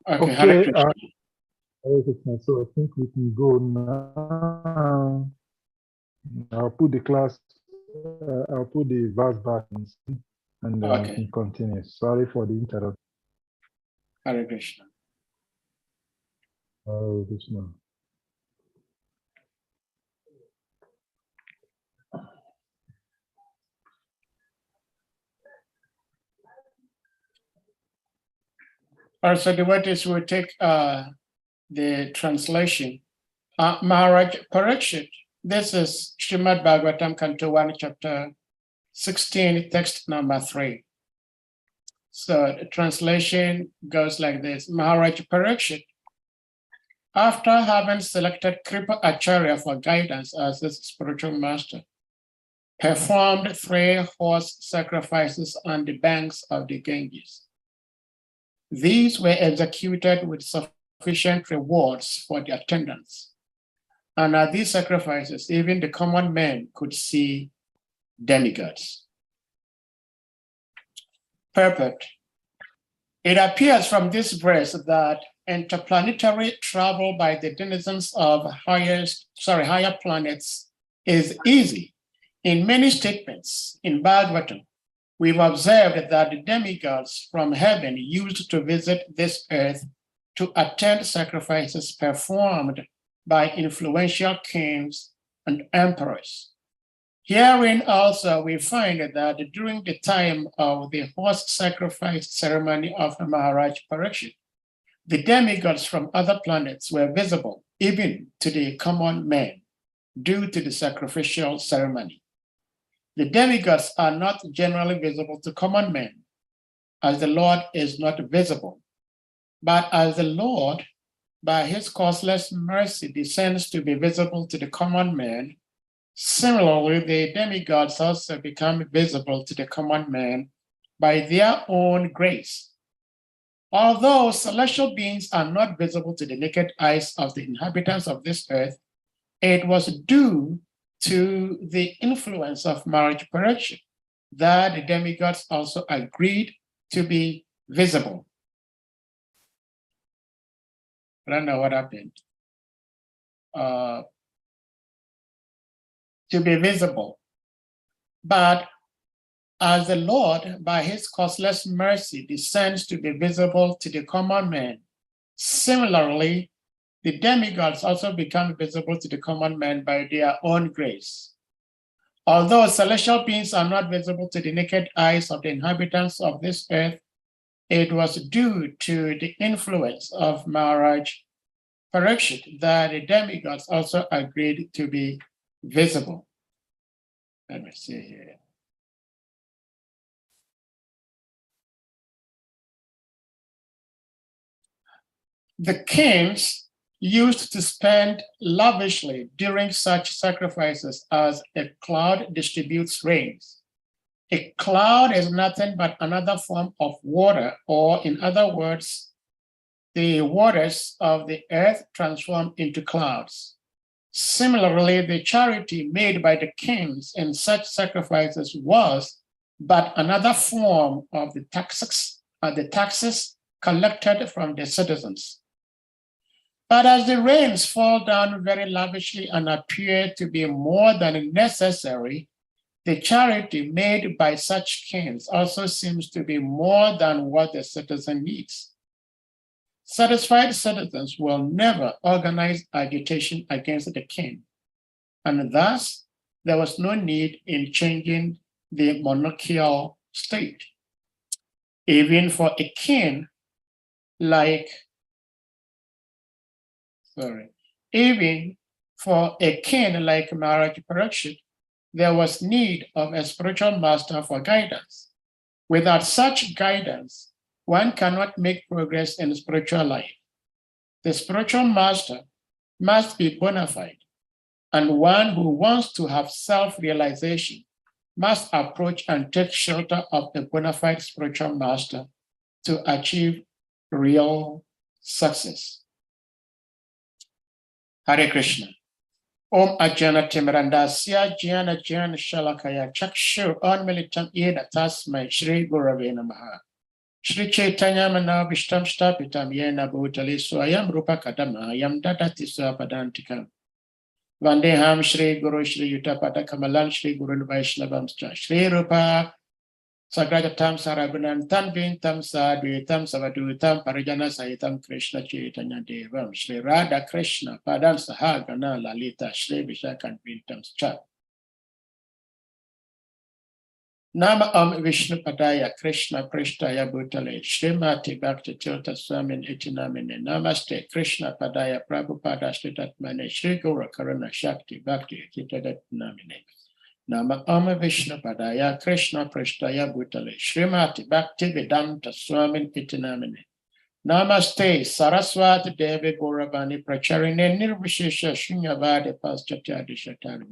Okay, Hare Okay, Krishna. Hare Krishna. So I think we can go now. I'll put the class, I'll put the verse back and then we can continue. Sorry for the interruption. Hare Krishna. Hare Krishna. Also, devotees will take the translation. Maharaj Parikshit, this is SRIMAD BHAGAVATAM, Canto 1, Chapter 16, text number 3. So the translation goes like this. Maharaj Parikshit, after having selected Kripa Acharya for guidance as his spiritual master, performed 3 horse sacrifices on the banks of the Ganges. These were executed with sufficient rewards for the attendants. And at these sacrifices, even the common men could see demigods. Perfect. It appears from this verse that interplanetary travel by the denizens of higher planets is easy. In many statements in Bhagavatam, we've observed that the demigods from heaven used to visit this earth to attend sacrifices performed by influential kings and emperors. Herein also we find that during the time of the horse sacrifice ceremony of Maharaj Parikshit, the demigods from other planets were visible even to the common men due to the sacrificial ceremony. The demigods are not generally visible to common men, as the Lord is not visible, but as the Lord, by his causeless mercy, descends to be visible to the common man, similarly, the demigods also become visible to the common man by their own grace. Although celestial beings are not visible to the naked eyes of the inhabitants of this earth, it was due to the influence of Maharaj Parikshit that the demigods also agreed to be visible. I don't know what happened. To be visible. But as the Lord, by his causeless mercy, descends to be visible to the common man, similarly, the demigods also become visible to the common man by their own grace. Although celestial beings are not visible to the naked eyes of the inhabitants of this earth, it was due to the influence of Maharaj Parikshit that the demigods also agreed to be visible. Let me see here. The kings used to spend lavishly during such sacrifices as a cloud distributes rains. A cloud is nothing but another form of water, or in other words, the waters of the earth transform into clouds. Similarly, the charity made by the kings in such sacrifices was but another form of the taxes collected from the citizens. But as the rains fall down very lavishly and appear to be more than necessary, the charity made by such kings also seems to be more than what the citizen needs. Satisfied citizens will never organize agitation against the king, and thus there was no need in changing the monarchical state. Even for a king like Maharaj Parikshit, there was need of a spiritual master for guidance. Without such guidance, one cannot make progress in spiritual life. The spiritual master must be bona fide, and one who wants to have self-realization must approach and take shelter of a bona fide spiritual master to achieve real success. Hare Krishna. Om Ajana Timirandasya Jnana Jnana Shalakaya Chakshur Onmilitam Yena Tasmai Shri Gurave Namaha. Shri Chaitanya Manavishtam Stapitam Yena Bhutali Swayam Rupa Kadama Yam Dadati Swapadantikam Vandeham Shri Guru Shri Yutapada Kamalan Shri Guru Vaishnavam Shri Rupa Sagradatam Saragunan Tanvintam Sadvitam Savadutam Parijana Sahitam Krishna Chaitanya Devam Shri Radha Krishna Padam Sahagana Lalita Shri Vishakan Vintam Cha Nama Vishnu Padaya Krishna Prishtaya Bhutale Srimati Bhakti Tirtha Swamin Itinamine Namaste Krishna Padaya Prabhupada Sritatmane Shri Guru Karuna Shakti Bhakti Ititatmane Nama Vishnu Padaya Krishna Prishtaya Bhutale Srimati Bhakti Vedanta Swamin Itinamine Namaste Saraswati Devi Gauravani Pracharine Nirvishesha Shunyavadi Paschatya Dishatarine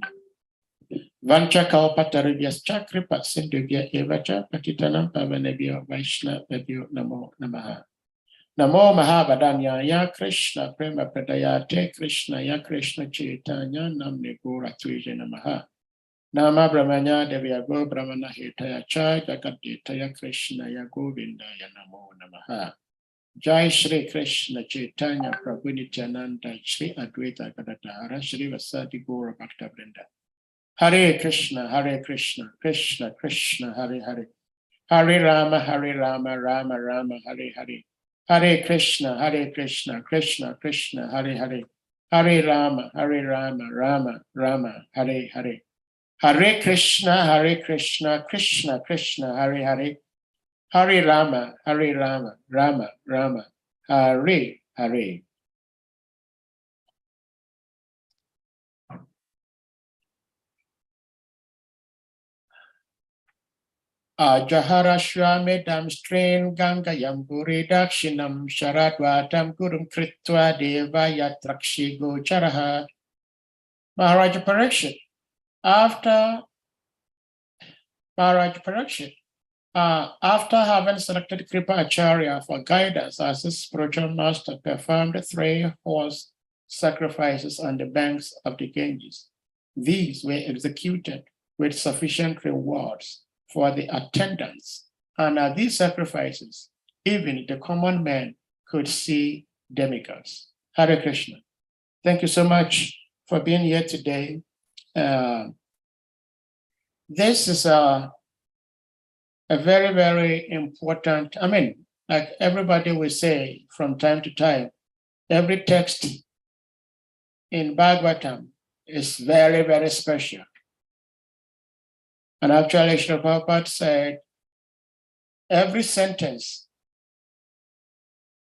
Vancha kalpataribhyas chakripa sindhubhya evacha patitanam pavanebhyo vaishnavebhyo namo namaha. Namo mahavadanyaya Krishna prema pradayate Krishna ya Krishna chaitanya namne gora tvije namaha. Nama brahmanya devyago brahmana hetaya cha jagadetaya Krishna ya govindaya namo namaha. Jai Shri Krishna Chaitanya Prabhu Nityananda Shri Advaita Gadadhara Shri Vasadi Gora Bhakta Vrinda. Hare Krishna, Krishna Krishna, Hare Hare. Hare Rama, Rama Rama, Hare Hare. Hare Krishna, Krishna Krishna, Hare Hare. Hare Rama, Rama Rama, Hare Hare. Hare Krishna, Krishna Krishna, Hare Hare. Hare Rama, Rama Rama, Hare Hare. Ajahara Shramedam Strain Ganga Yamburi Dakshinam Sharadvatam Gurum Kritva Deva Yatrakshi Gocharaha. Maharaja Parikshit, after having selected Kripa Acharya for guidance as his spiritual master, performed 3 horse sacrifices on the banks of the Ganges. These were executed with sufficient rewards for the attendants, and at these sacrifices, even the common man could see demigods. Hare Krishna. Thank you so much for being here today. This is a very, very important, like everybody will say from time to time, every text in Bhagavatam is very, very special. And actually, Srila Prabhupada said, every sentence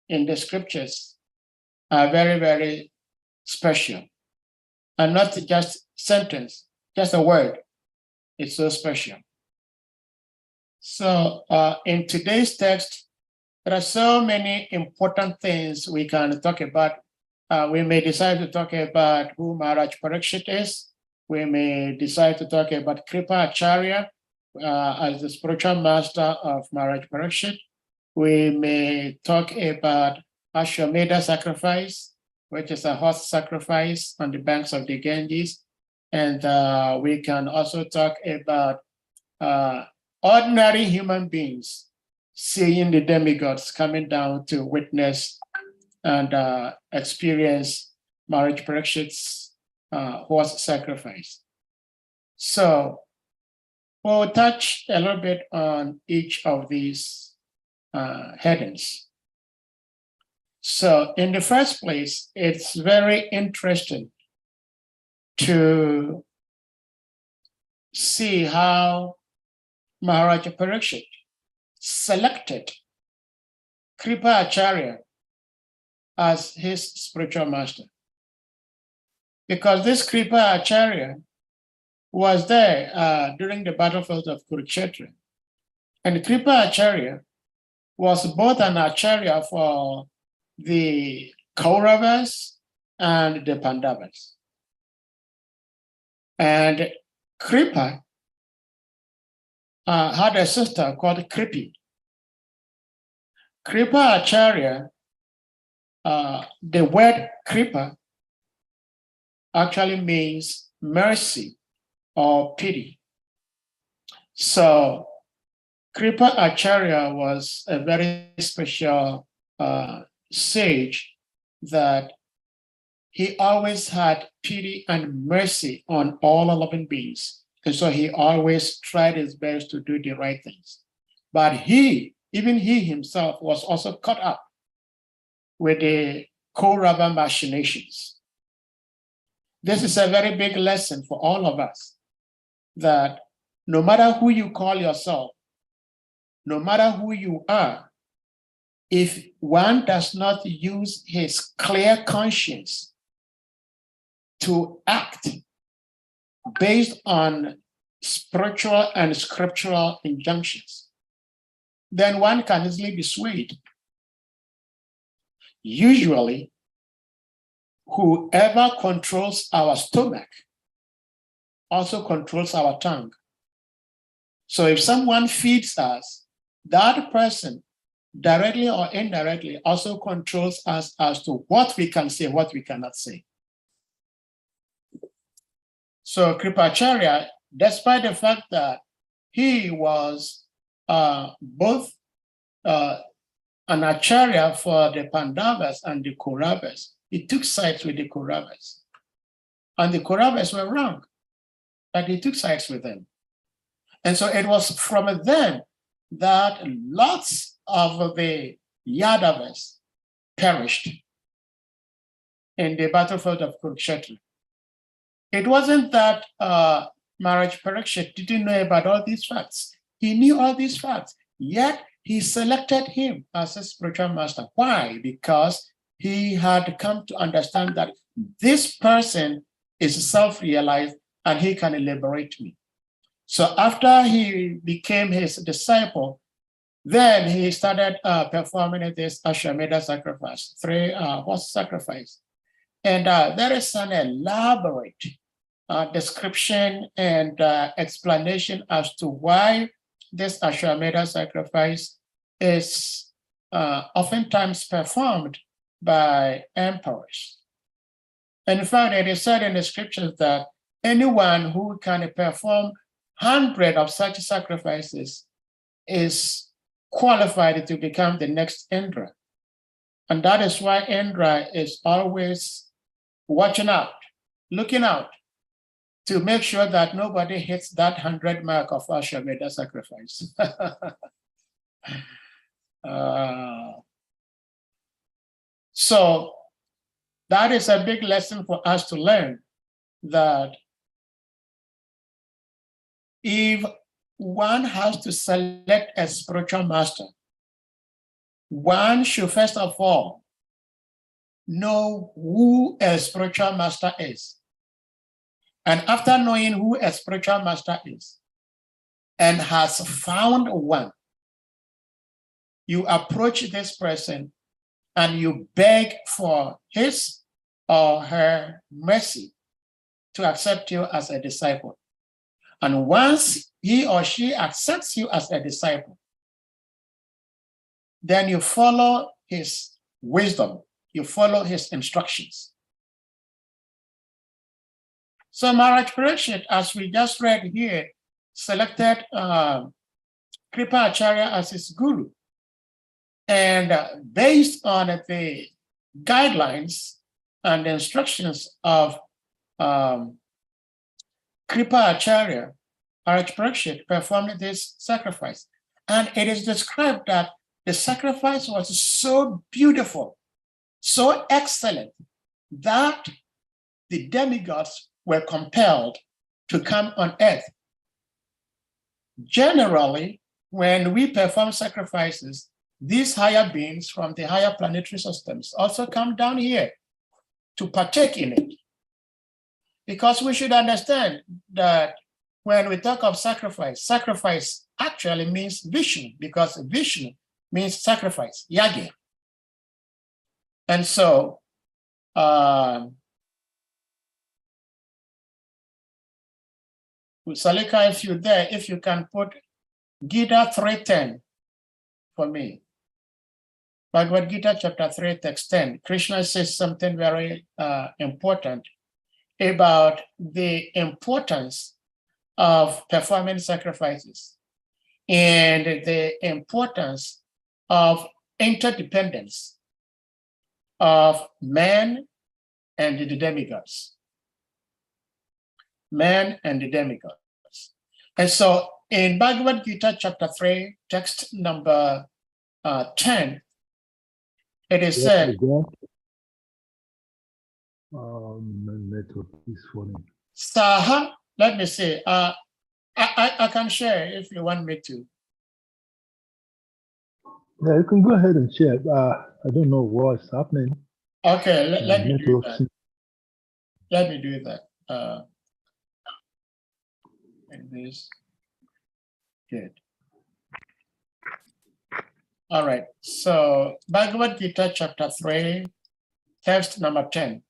in the scriptures are very, very special. And not just sentence, just a word. It's so special. So in today's text, there are so many important things we can talk about. We may decide to talk about who Maharaj Parikshit is. We may decide to talk about Kripa Acharya as the spiritual master of Maharaj Parikshit. We may talk about Ashwamedha sacrifice, which is a horse sacrifice on the banks of the Ganges. And we can also talk about ordinary human beings seeing the demigods coming down to witness and experience Maharaj Parikshit's horse sacrifice. So we'll touch a little bit on each of these headings. So in the first place, it's very interesting to see how Maharaj Parikshit selected Kripa Acharya as his spiritual master. Because this Kripa Acharya was there during the battlefield of Kurukshetra. And Kripa Acharya was both an Acharya for the Kauravas and the Pandavas. And Kripa had a sister called Kripi. Kripa Acharya, the word Kripa actually means mercy or pity. So Kripa Acharya was a very special sage that he always had pity and mercy on all living beings. And so he always tried his best to do the right things. But even he himself was also caught up with the Kaurava machinations. This is a very big lesson for all of us, that no matter who you call yourself, no matter who you are, if one does not use his clear conscience to act based on spiritual and scriptural injunctions, then one can easily be swayed. Usually, whoever controls our stomach also controls our tongue. So if someone feeds us, that person, directly or indirectly, also controls us as to what we can say, what we cannot say. So Kripacharya, despite the fact that he was both an Acharya for the Pandavas and the Kauravas, he took sides with the Kauravas. And the Kauravas were wrong, but he took sides with them. And so it was from then that lots of the Yadavas perished in the battlefield of Kurukshetra. It wasn't that Maharaj Parikshit didn't know about all these facts. He knew all these facts, yet he selected him as a spiritual master. Why? Because he had come to understand that this person is self-realized and he can liberate me. So after he became his disciple, then he started performing this Ashwamedha sacrifice, 3 horse sacrifice. And there is an elaborate description and explanation as to why this Ashwamedha sacrifice is oftentimes performed by emperors. And in fact, it is said in the scriptures that anyone who can perform 100 of such sacrifices is qualified to become the next Indra. And that is why Indra is always watching out, looking out to make sure that nobody hits that 100 mark of Ashwamedha sacrifice. So that is a big lesson for us to learn, that if one has to select a spiritual master, one should first of all know who a spiritual master is. And after knowing who a spiritual master is and has found one, you approach this person and you beg for his or her mercy to accept you as a disciple. And once he or she accepts you as a disciple, then you follow his wisdom, you follow his instructions. So Maharaj Parikshit, as we just read here, selected Kripa Acharya as his guru. And based on the guidelines and the instructions of Kripa Acharya, Maharaj Parikshit performed this sacrifice. And it is described that the sacrifice was so beautiful, so excellent, that the demigods were compelled to come on earth. Generally, when we perform sacrifices, these higher beings from the higher planetary systems also come down here to partake in it. Because we should understand that when we talk of sacrifice, sacrifice actually means Vishnu, because Vishnu means sacrifice, yagya. And so, Salika, if you're there, if you can put Gita 3:10 for me. Bhagavad Gita chapter 3, text 10. Krishna says something very important about the importance of performing sacrifices. and the importance of interdependence of man and the demigods. Man and the demigods. And so in Bhagavad Gita chapter 3, text number 10, it is said, network is funny. Saha, let me see, I can share if you want me to. Yeah, you can go ahead and share. I don't know what's happening. Okay, let me do that. Let me do that. And this, good. All right, so Bhagavad Gita chapter 3, text number 10.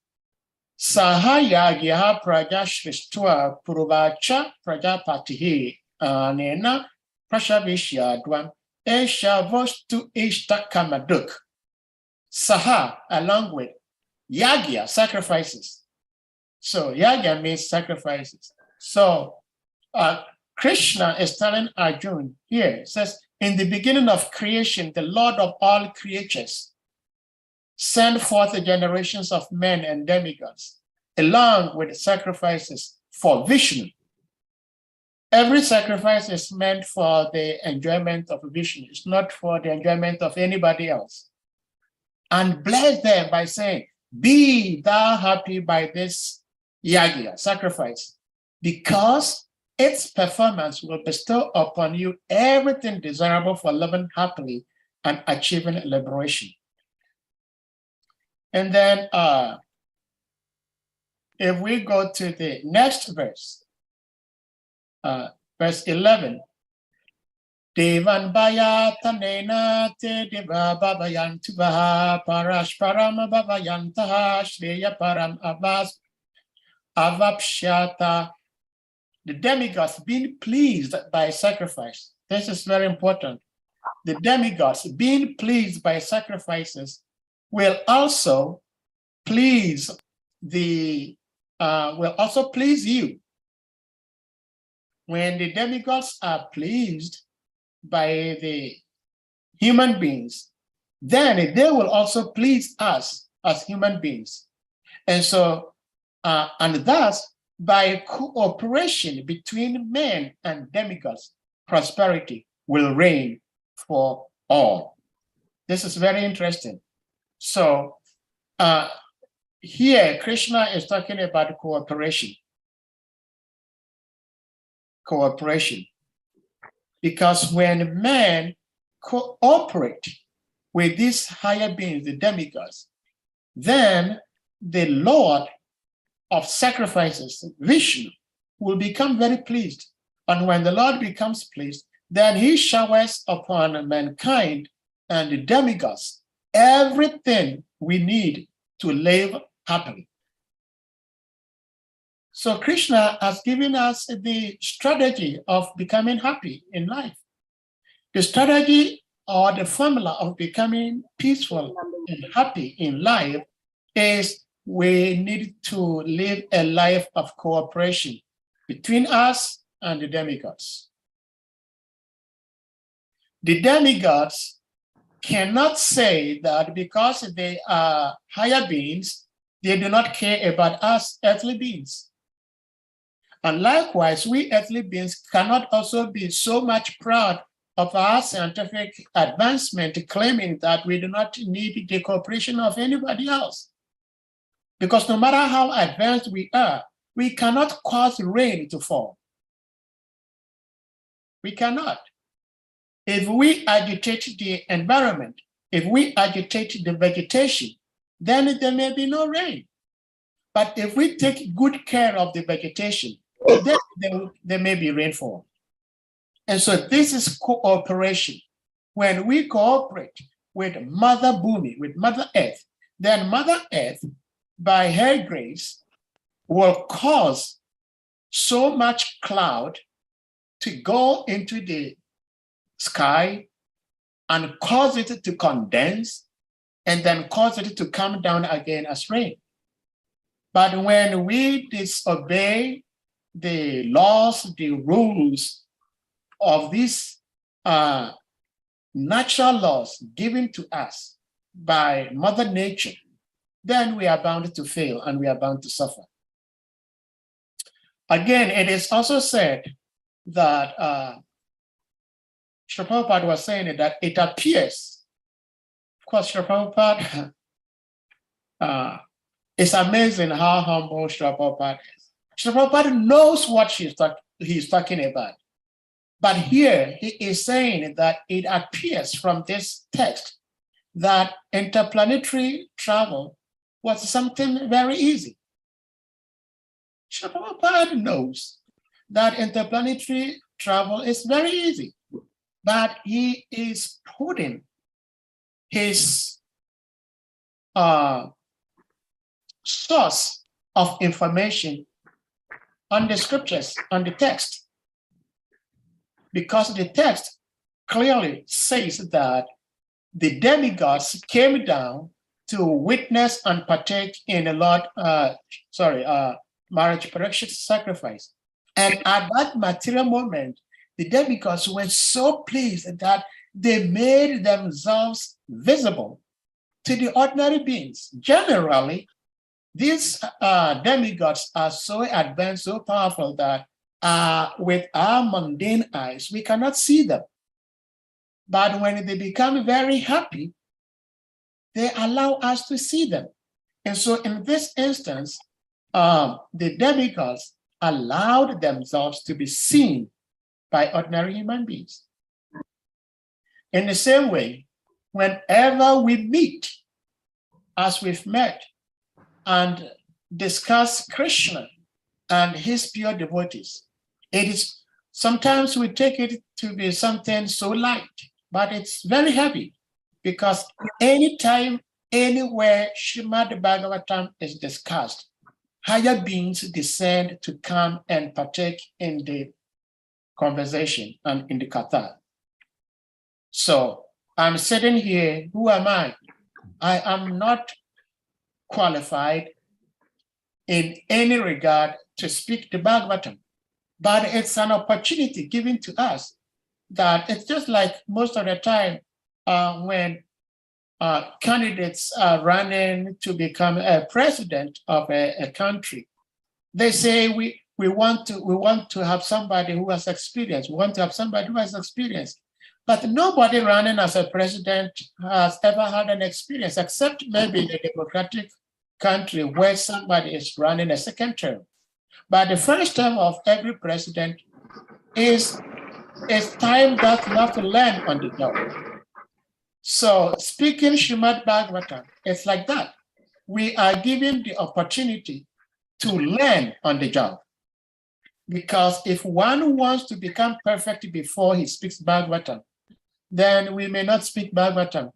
Sahayagya prajashvishtua puruvacha prajapatihi anena prashavishyadvam esha vostu ishta kamaduk. Saha, along with yagya, sacrifices. So yagya means sacrifices. So Krishna is telling Arjuna here, it says, in the beginning of creation, the Lord of all creatures send forth the generations of men and demigods, along with sacrifices for Vishnu. Every sacrifice is meant for the enjoyment of Vishnu. It's not for the enjoyment of anybody else. And bless them by saying, be thou happy by this yagya, sacrifice, because its performance will bestow upon you everything desirable for living happily and achieving liberation. And then if we go to the next verse, verse 11, Devan Bayatanena te deva babayantuvaha parashparam babayantaha shreya param avapshyata. The demigods being pleased by sacrifice. This is very important. The demigods being pleased by sacrifices will also please you. When the demigods are pleased by the human beings, then they will also please us as human beings. And so, and thus, by cooperation between men and demigods, prosperity will reign for all. This is very interesting. So here, Krishna is talking about cooperation. Cooperation. Because when men cooperate with these higher beings, the demigods, then the Lord of sacrifices, Vishnu, will become very pleased. And when the Lord becomes pleased, then he showers upon mankind and the demigods everything we need to live happily. So Krishna has given us the strategy of becoming happy in life. The strategy or the formula of becoming peaceful and happy in life is we need to live a life of cooperation between us and the demigods. The demigods cannot say that because they are higher beings, they do not care about us earthly beings. And likewise, we earthly beings cannot also be so much proud of our scientific advancement, claiming that we do not need the cooperation of anybody else. Because no matter how advanced we are, we cannot cause rain to fall. We cannot. If we agitate the environment, if we agitate the vegetation, then there may be no rain. But if we take good care of the vegetation, then there may be rainfall. And so this is cooperation. When we cooperate with Mother Bhumi, with Mother Earth, then Mother Earth, by her grace, will cause so much cloud to go into the sky and cause it to condense and then cause it to come down again as rain. But when we disobey the laws, the rules of this natural laws given to us by Mother Nature, then we are bound to fail and we are bound to suffer. Again, it is also said that Srila Prabhupada was saying that it appears, of course, Srila Prabhupada, it's amazing how humble Srila Prabhupada is. Srila Prabhupada knows what he's talking about. But here he is saying that it appears from this text that interplanetary travel was something very easy. Srila Prabhupada knows that interplanetary travel is very easy, but he is putting his source of information on the scriptures, on the text, because the text clearly says that the demigods came down to witness and partake in a marriage precioous sacrifice. And at that material moment, the demigods were so pleased that they made themselves visible to the ordinary beings. Generally, these demigods are so advanced, so powerful that with our mundane eyes, we cannot see them. But when they become very happy, they allow us to see them. And so in this instance, the demigods allowed themselves to be seen by ordinary human beings. In the same way, whenever we meet, as we've met, and discuss Krishna and his pure devotees, it is sometimes we take it to be something so light, but it's very heavy, because anytime, anywhere SRIMAD BHAGAVATAM is discussed, higher beings descend to come and partake in the conversation and in the katha. So I'm sitting here, who am I? I am not qualified in any regard to speak the Bhagavatam, but it's an opportunity given to us that it's just like most of the time when candidates are running to become a president of a country. They say we want to have somebody who has experience. We want to have somebody who has experience. But nobody running as a president has ever had an experience, except maybe in a democratic country where somebody is running a second term. But the first term of every president is time that you have to learn on the job. So speaking SRIMAD BHAGAVATAM, it's like that. We are given the opportunity to learn on the job. Because if one wants to become perfect before he speaks Bhagavatam, then we may not speak Bhagavatam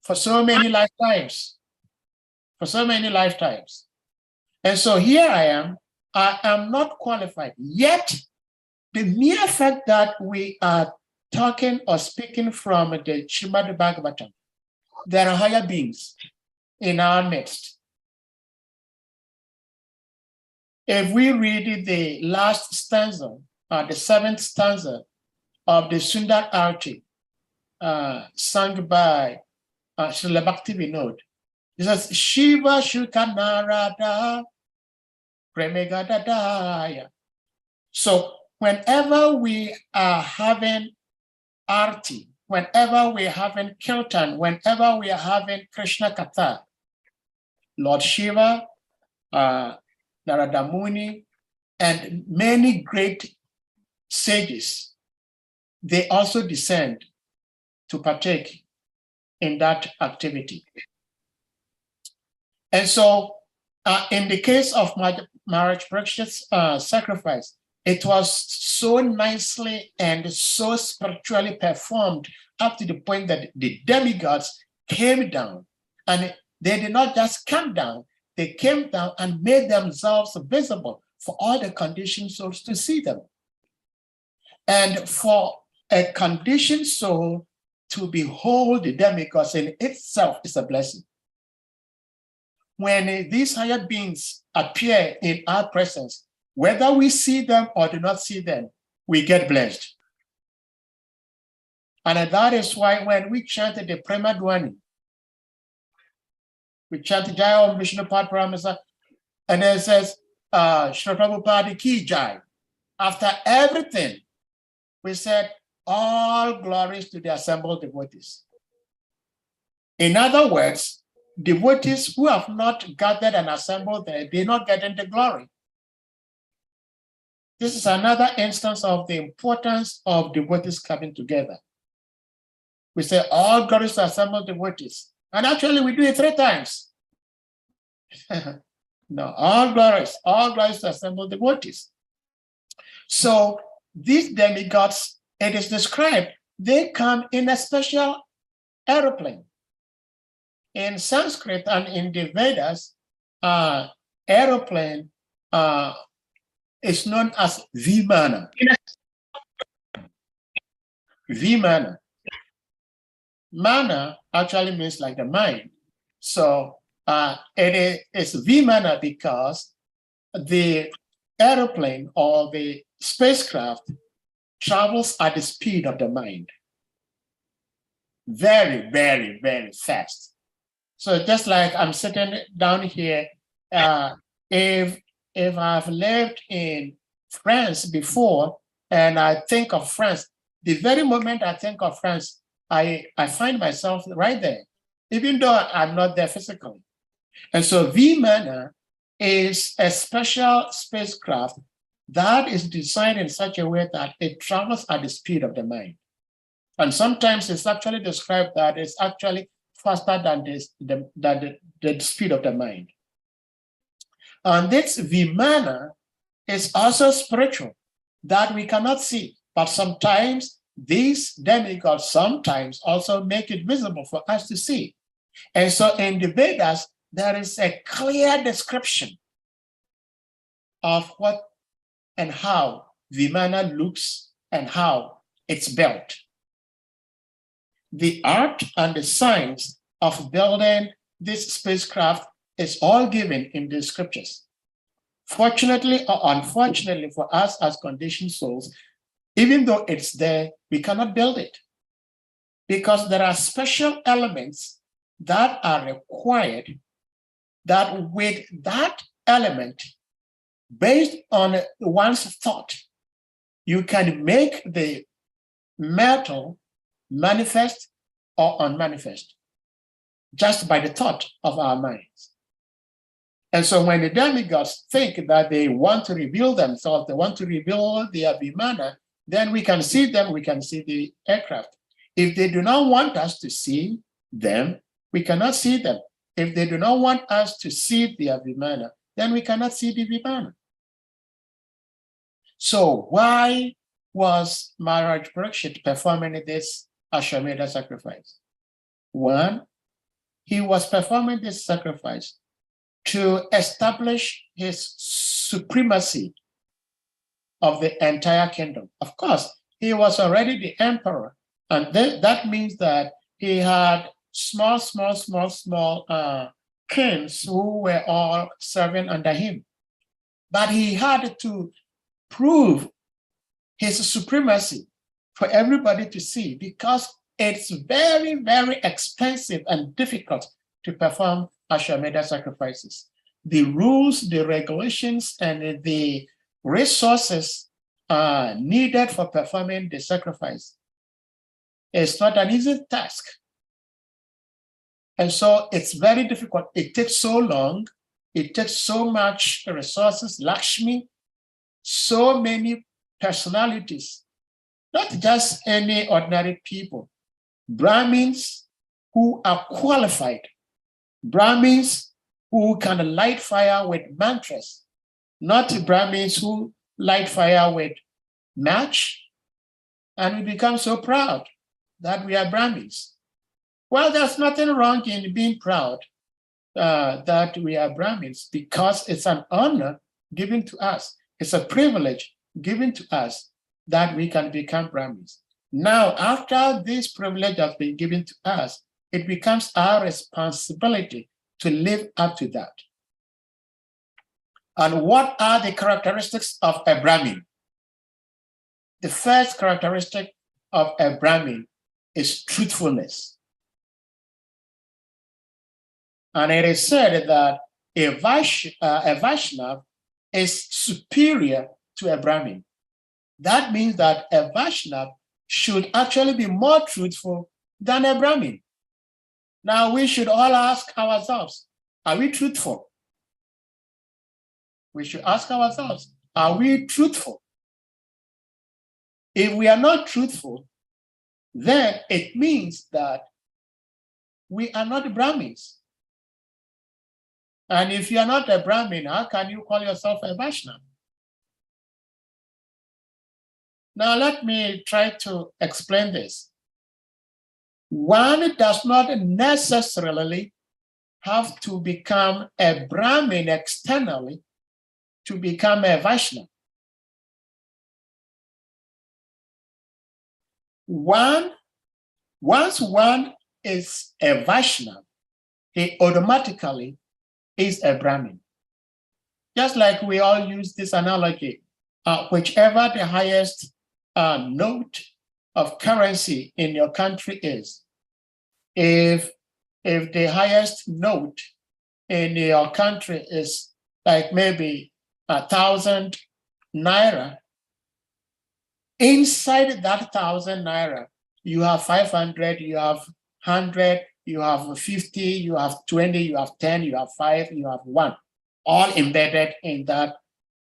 for so many lifetimes. And so here I am not qualified. Yet, the mere fact that we are talking or speaking from the SRIMAD BHAGAVATAM, there are higher beings in our midst. If we read the last stanza, the seventh stanza of the Sundar Arti, sung by Srila Bhaktivinoda, it says, Shiva Shukanarada Premegadadaya. So whenever we are having Arti, whenever we are having Kirtan, whenever we are having Krishna Katha, Lord Shiva, Narada Muni, and many great sages, they also descend to partake in that activity. And so in the case of my marriage precious sacrifice, it was so nicely and so spiritually performed up to the point that the demigods came down. And they did not just come down, they came down and made themselves visible for all the conditioned souls to see them. And for a conditioned soul to behold the demigods in itself is a blessing. When these higher beings appear in our presence, whether we see them or do not see them, we get blessed. And that is why when we chanted the Prema Dwani, we chant Jai Om Vishnu Pad Paramasa, and then it says, Shri Prabhupada Ki Jai. After everything, we said, all glories to the assembled devotees. In other words, devotees who have not gathered and assembled there, they're not getting the glory. This is another instance of the importance of devotees coming together. We say all glories to assembled devotees. And actually we do it 3 times. No, all glories to assembled devotees. So these demigods, it is described, they come in a special aeroplane. In Sanskrit and in the Vedas, aeroplane is known as Vimana. Vimana. Mana actually means like the mind. So it is Vimana because the aeroplane or the spacecraft travels at the speed of the mind. Very, very, very fast. So just like I'm sitting down here, if I've lived in France before and I think of France, the very moment I think of France, I find myself right there, even though I'm not there physically. And so Vimana is a special spacecraft that is designed in such a way that it travels at the speed of the mind. And sometimes it's actually described that it's actually faster than the speed of the mind. And this Vimana is also spiritual, that we cannot see, but sometimes these demigods sometimes also make it visible for us to see. And so in the Vedas, there is a clear description of what and how Vimana looks and how it's built. The art and the science of building this spacecraft is all given in the scriptures. Fortunately or unfortunately for us as conditioned souls, even though it's there, we cannot build it because there are special elements that are required that with that element, based on one's thought, you can make the metal manifest or unmanifest just by the thought of our minds. And so when the demigods think that they want to reveal themselves, they want to reveal their Vimana, then we can see them, we can see the aircraft. If they do not want us to see them, we cannot see them. If they do not want us to see their Vimana, then we cannot see the Vimana. So why was Maharaj Parikshit performing this Ashwamedha sacrifice? One, he was performing this sacrifice to establish his supremacy of the entire kingdom. Of course, he was already the emperor, and that means that he had small kings who were all serving under him. But he had to prove his supremacy for everybody to see because it's very, very expensive and difficult to perform Ashwamedha sacrifices. The rules, the regulations, and the resources needed for performing the sacrifice. It's not an easy task. And so it's very difficult. It takes so long. It takes so much resources, Lakshmi, so many personalities, not just any ordinary people. Brahmins who are qualified, Brahmins who can light fire with mantras, not Brahmins who light fire with match, and we become so proud that we are Brahmins. Well, there's nothing wrong in being proud that we are Brahmins because it's an honor given to us. It's a privilege given to us that we can become Brahmins. Now, after this privilege has been given to us, it becomes our responsibility to live up to that. And what are the characteristics of a Brahmin? The first characteristic of a Brahmin is truthfulness. And it is said that a Vaishnav is superior to a Brahmin. That means that a Vaishnav should actually be more truthful than a Brahmin. Now we should all ask ourselves, are we truthful? We should ask ourselves, are we truthful? If we are not truthful, then it means that we are not Brahmins. And if you are not a Brahmin, how can you call yourself a Vaishnava? Now let me try to explain this. One does not necessarily have to become a Brahmin externally to become a Vaishnava. Once one is a Vaishnava, he automatically is a Brahmin. Just like we all use this analogy, whichever the highest note of currency in your country is, if the highest note in your country is like maybe 1,000 naira, inside that 1,000 naira, you have 500, you have 100, you have 50, you have 20, you have 10, you have 5, you have 1, all embedded in that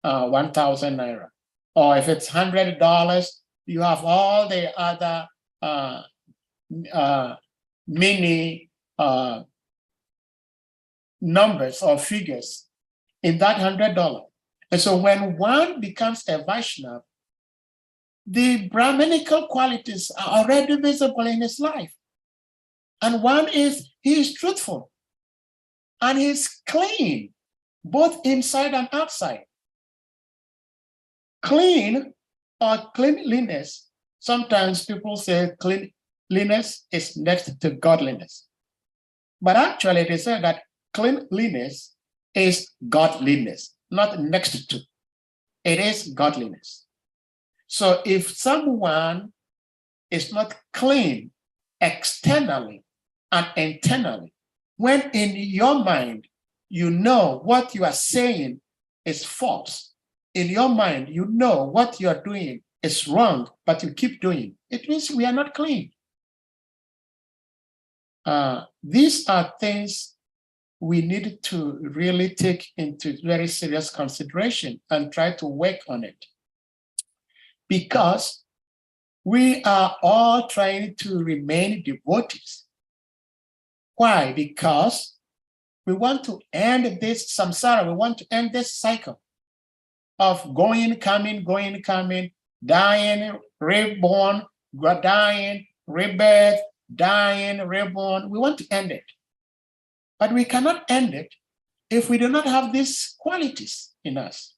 1,000 naira. Or if it's $100, you have all the other mini numbers or figures in that $100. And so when one becomes a Vaishnava, the Brahminical qualities are already visible in his life. And one is, he is truthful and he's clean, both inside and outside. Clean or cleanliness, sometimes people say cleanliness is next to godliness. But actually it is said that cleanliness is godliness, not next to. It is godliness. So if someone is not clean externally and internally, when in your mind, you know what you are saying is false, in your mind, you know what you are doing is wrong, but you keep doing, it means we are not clean. These are things we need to really take into very serious consideration and try to work on it. Because we are all trying to remain devotees. Why? Because we want to end this samsara, we want to end this cycle of going, coming, dying, reborn, dying, rebirth, dying, reborn. We want to end it. But we cannot end it if we do not have these qualities in us.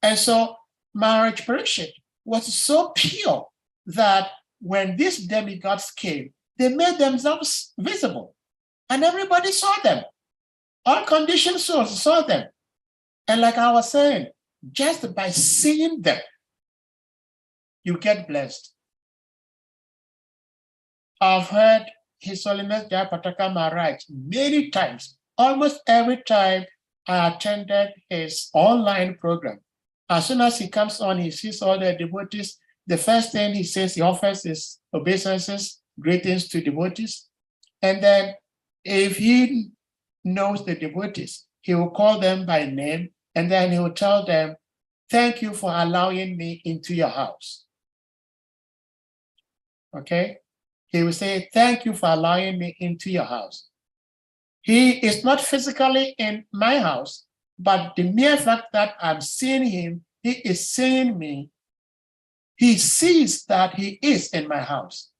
And so Maharaj Parikshit was so pure that when these demigods came, they made themselves visible and everybody saw them. All conditioned souls saw them. And like I was saying, just by seeing them, you get blessed. I've heard His Holiness Jayapataka Maharaj many times, almost every time I attended his online program. As soon as he comes on, he sees all the devotees. The first thing he says, he offers his obeisances, greetings to devotees. And then if he knows the devotees, he will call them by name, and then he will tell them, thank you for allowing me into your house. Okay? He will say, thank you for allowing me into your house. He is not physically in my house, but the mere fact that I'm seeing him, he is seeing me. He sees that he is in my house.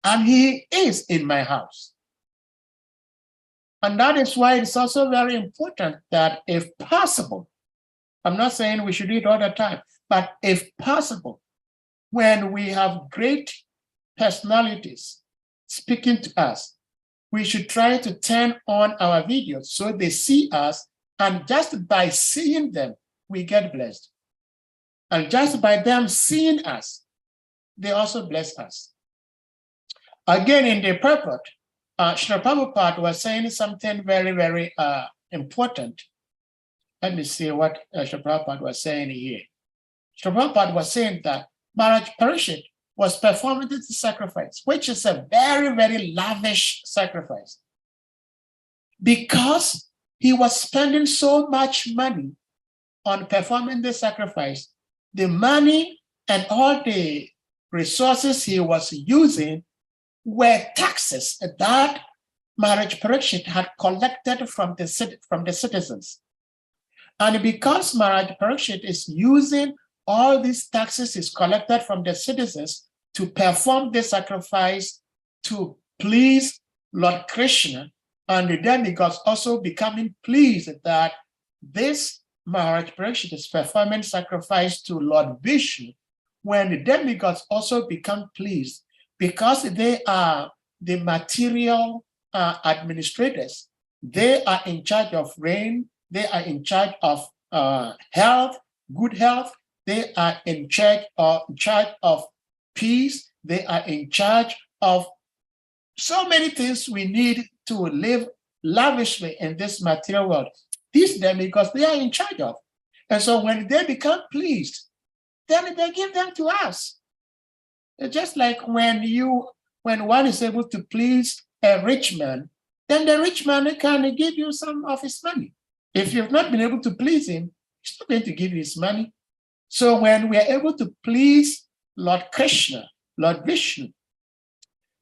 And he is in my house. And that is why it's also very important that if possible, I'm not saying we should do it all the time, but if possible, when we have great personalities speaking to us, we should try to turn on our videos so they see us, and just by seeing them, we get blessed. And just by them seeing us, they also bless us. Again, in the purport, Srila Prabhupada was saying something very, very important. Let me see what Srila Prabhupada was saying here. Srila Prabhupada was saying that Maharaj Parikshit was performing this sacrifice, which is a very, very lavish sacrifice, because he was spending so much money on performing the sacrifice. The money and all the resources he was using were taxes that Maharaj Parikshit had collected from the citizens. And because Maharaj Parikshit is using all these taxes is collected from the citizens to perform the sacrifice to please Lord Krishna, and the demigods also becoming pleased that this Maharaj Parikshit is performing sacrifice to Lord Vishnu, when the demigods also become pleased, because they are the material administrators. They are in charge of rain, they are in charge of health, good health, they are in charge of peace, they are in charge of so many things we need to live lavishly in this material world. These demigods, they are in charge of. And so when they become pleased, then they give them to us. It's just like when one is able to please a rich man, then the rich man can give you some of his money. If you've not been able to please him, he's not going to give you his money. So when we are able to please Lord Krishna, Lord Vishnu,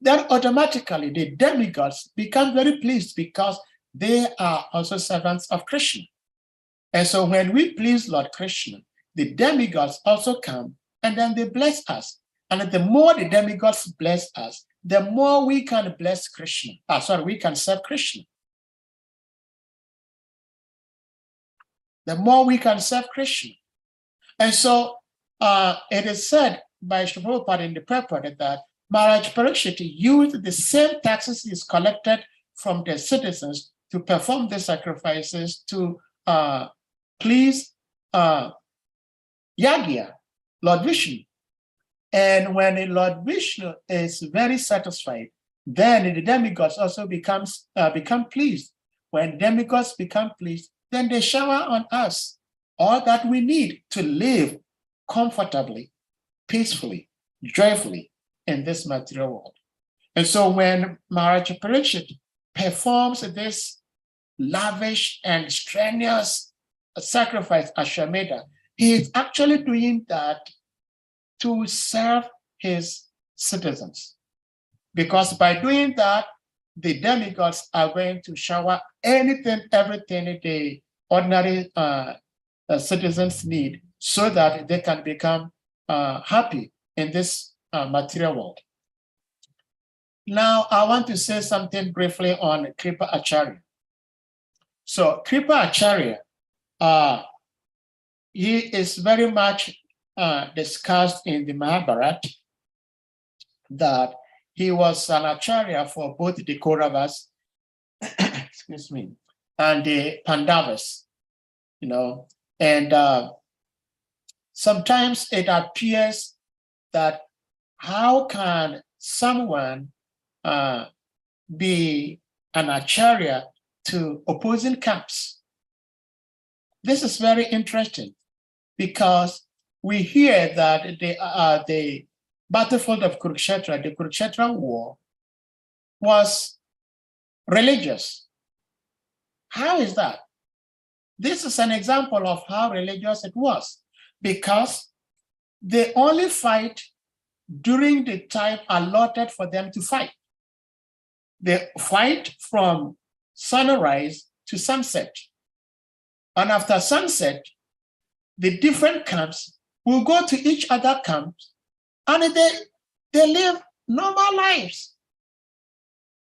then automatically the demigods become very pleased, because they are also servants of Krishna. And so when we please Lord Krishna, the demigods also come and then they bless us. And the more the demigods bless us, the more we can bless Krishna. We can serve Krishna. The more we can serve Krishna. And so it is said by Srila Prabhupada in the purport that Maharaj Parikshit used the same taxes he's collected from the citizens to perform the sacrifices to please Yagya, Lord Vishnu. And when Lord Vishnu is very satisfied, then the demigods also become pleased. When demigods become pleased, then they shower on us all that we need to live comfortably, peacefully, joyfully in this material world. And so when Maharaj Parikshit performs this lavish and strenuous sacrifice, Ashwamedha, he is actually doing that to serve his citizens. Because by doing that, the demigods are going to shower anything, everything the ordinary citizens need, so that they can become happy in this material world. Now, I want to say something briefly on Kripa Acharya. So Kripa Acharya, he is very much discussed in the Mahabharata, that he was an Acharya for both the Kauravas, excuse me, and the Pandavas, and sometimes it appears that how can someone be an Acharya to opposing camps? This is very interesting, because we hear that the battlefield of Kurukshetra, the Kurukshetra war, was religious. How is that? This is an example of how religious it was, because they only fight during the time allotted for them to fight. They fight from sunrise to sunset. And after sunset, the different camps will go to each other camps, and they live normal lives.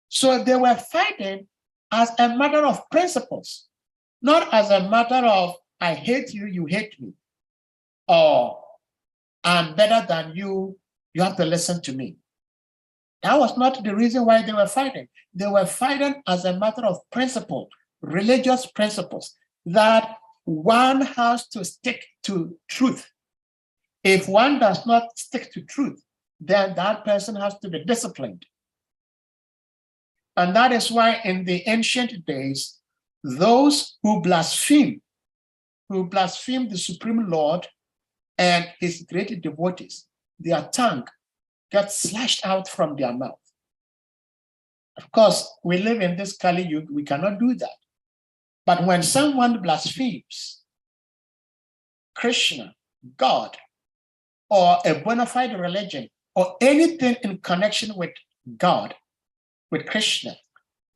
So they were fighting as a matter of principles, not as a matter of I hate you, you hate me, or I'm better than you, you have to listen to me. That was not the reason why they were fighting. They were fighting as a matter of principle, religious principles, that one has to stick to truth. If one does not stick to truth, then that person has to be disciplined. And that is why in the ancient days, those who blaspheme the Supreme Lord and his great devotees, their tongue gets slashed out from their mouth. Of course, we live in this Kali Yuga, we cannot do that. But when someone blasphemes Krishna, God, or a bona fide religion, or anything in connection with God, with Krishna,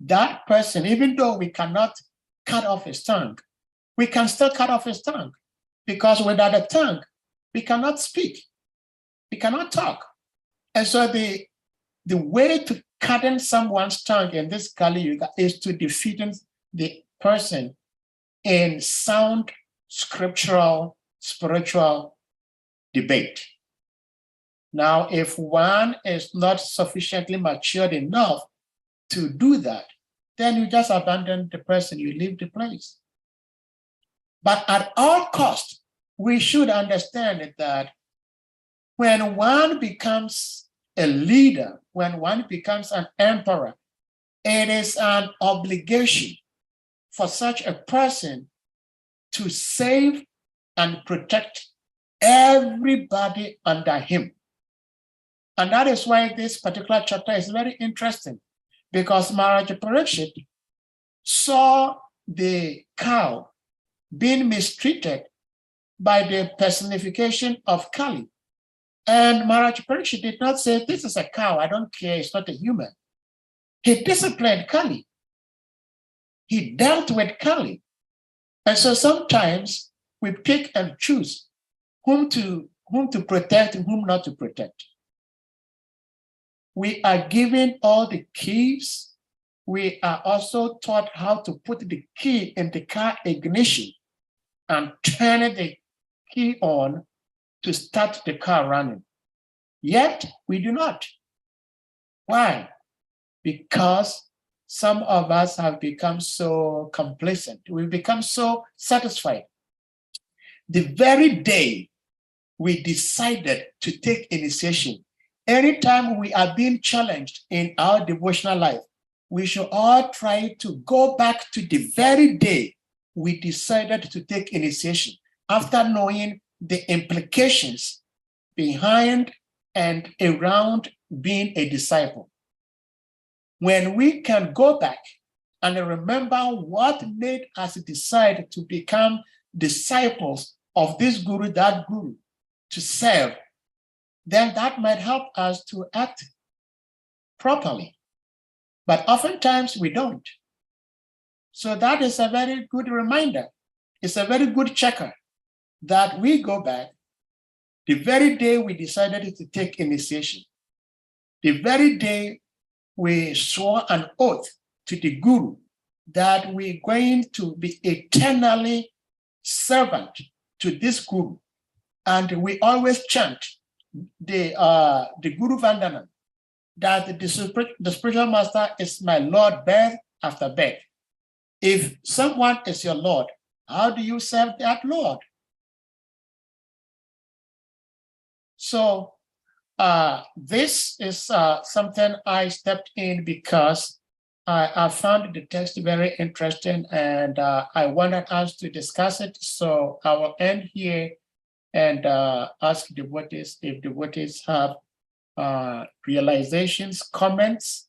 that person, even though we cannot cut off his tongue, we can still cut off his tongue, because without a tongue, we cannot speak, we cannot talk. And so the way to cutting someone's tongue in this Kali Yuga is to defeat the person in sound scriptural, spiritual debate. Now, if one is not sufficiently matured enough to do that, then you just abandon the person, you leave the place. But at all costs, we should understand that when one becomes a leader, when one becomes an emperor, it is an obligation for such a person to save and protect everybody under him. And that is why this particular chapter is very interesting, because Maharaj Parikshit saw the cow being mistreated by the personification of Kali. And Maharaj Parikshit did not say, this is a cow, I don't care, it's not a human. He disciplined Kali. He dealt with Kali. And so sometimes we pick and choose whom to protect and whom not to protect. We are given all the keys. We are also taught how to put the key in the car ignition and turn the key on to start the car running. Yet we do not. Why? Because some of us have become so complacent. We've become so satisfied. The very day we decided to take initiation, anytime we are being challenged in our devotional life, we should all try to go back to the very day we decided to take initiation, after knowing the implications behind and around being a disciple. When we can go back and remember what made us decide to become disciples of this guru, that guru, to serve, then that might help us to act properly. But oftentimes we don't. So that is a very good reminder. It's a very good checker that we go back the very day we decided to take initiation, the very day we swore an oath to the guru that we're going to be eternally servant to this guru. And we always chant the Guru Vandana, that the spiritual master is my Lord birth after birth. If someone is your Lord, how do you serve that Lord? So this is something I stepped in because I found the text very interesting, and I wanted us to discuss it. So I will end here and ask devotees if devotees have realizations, comments,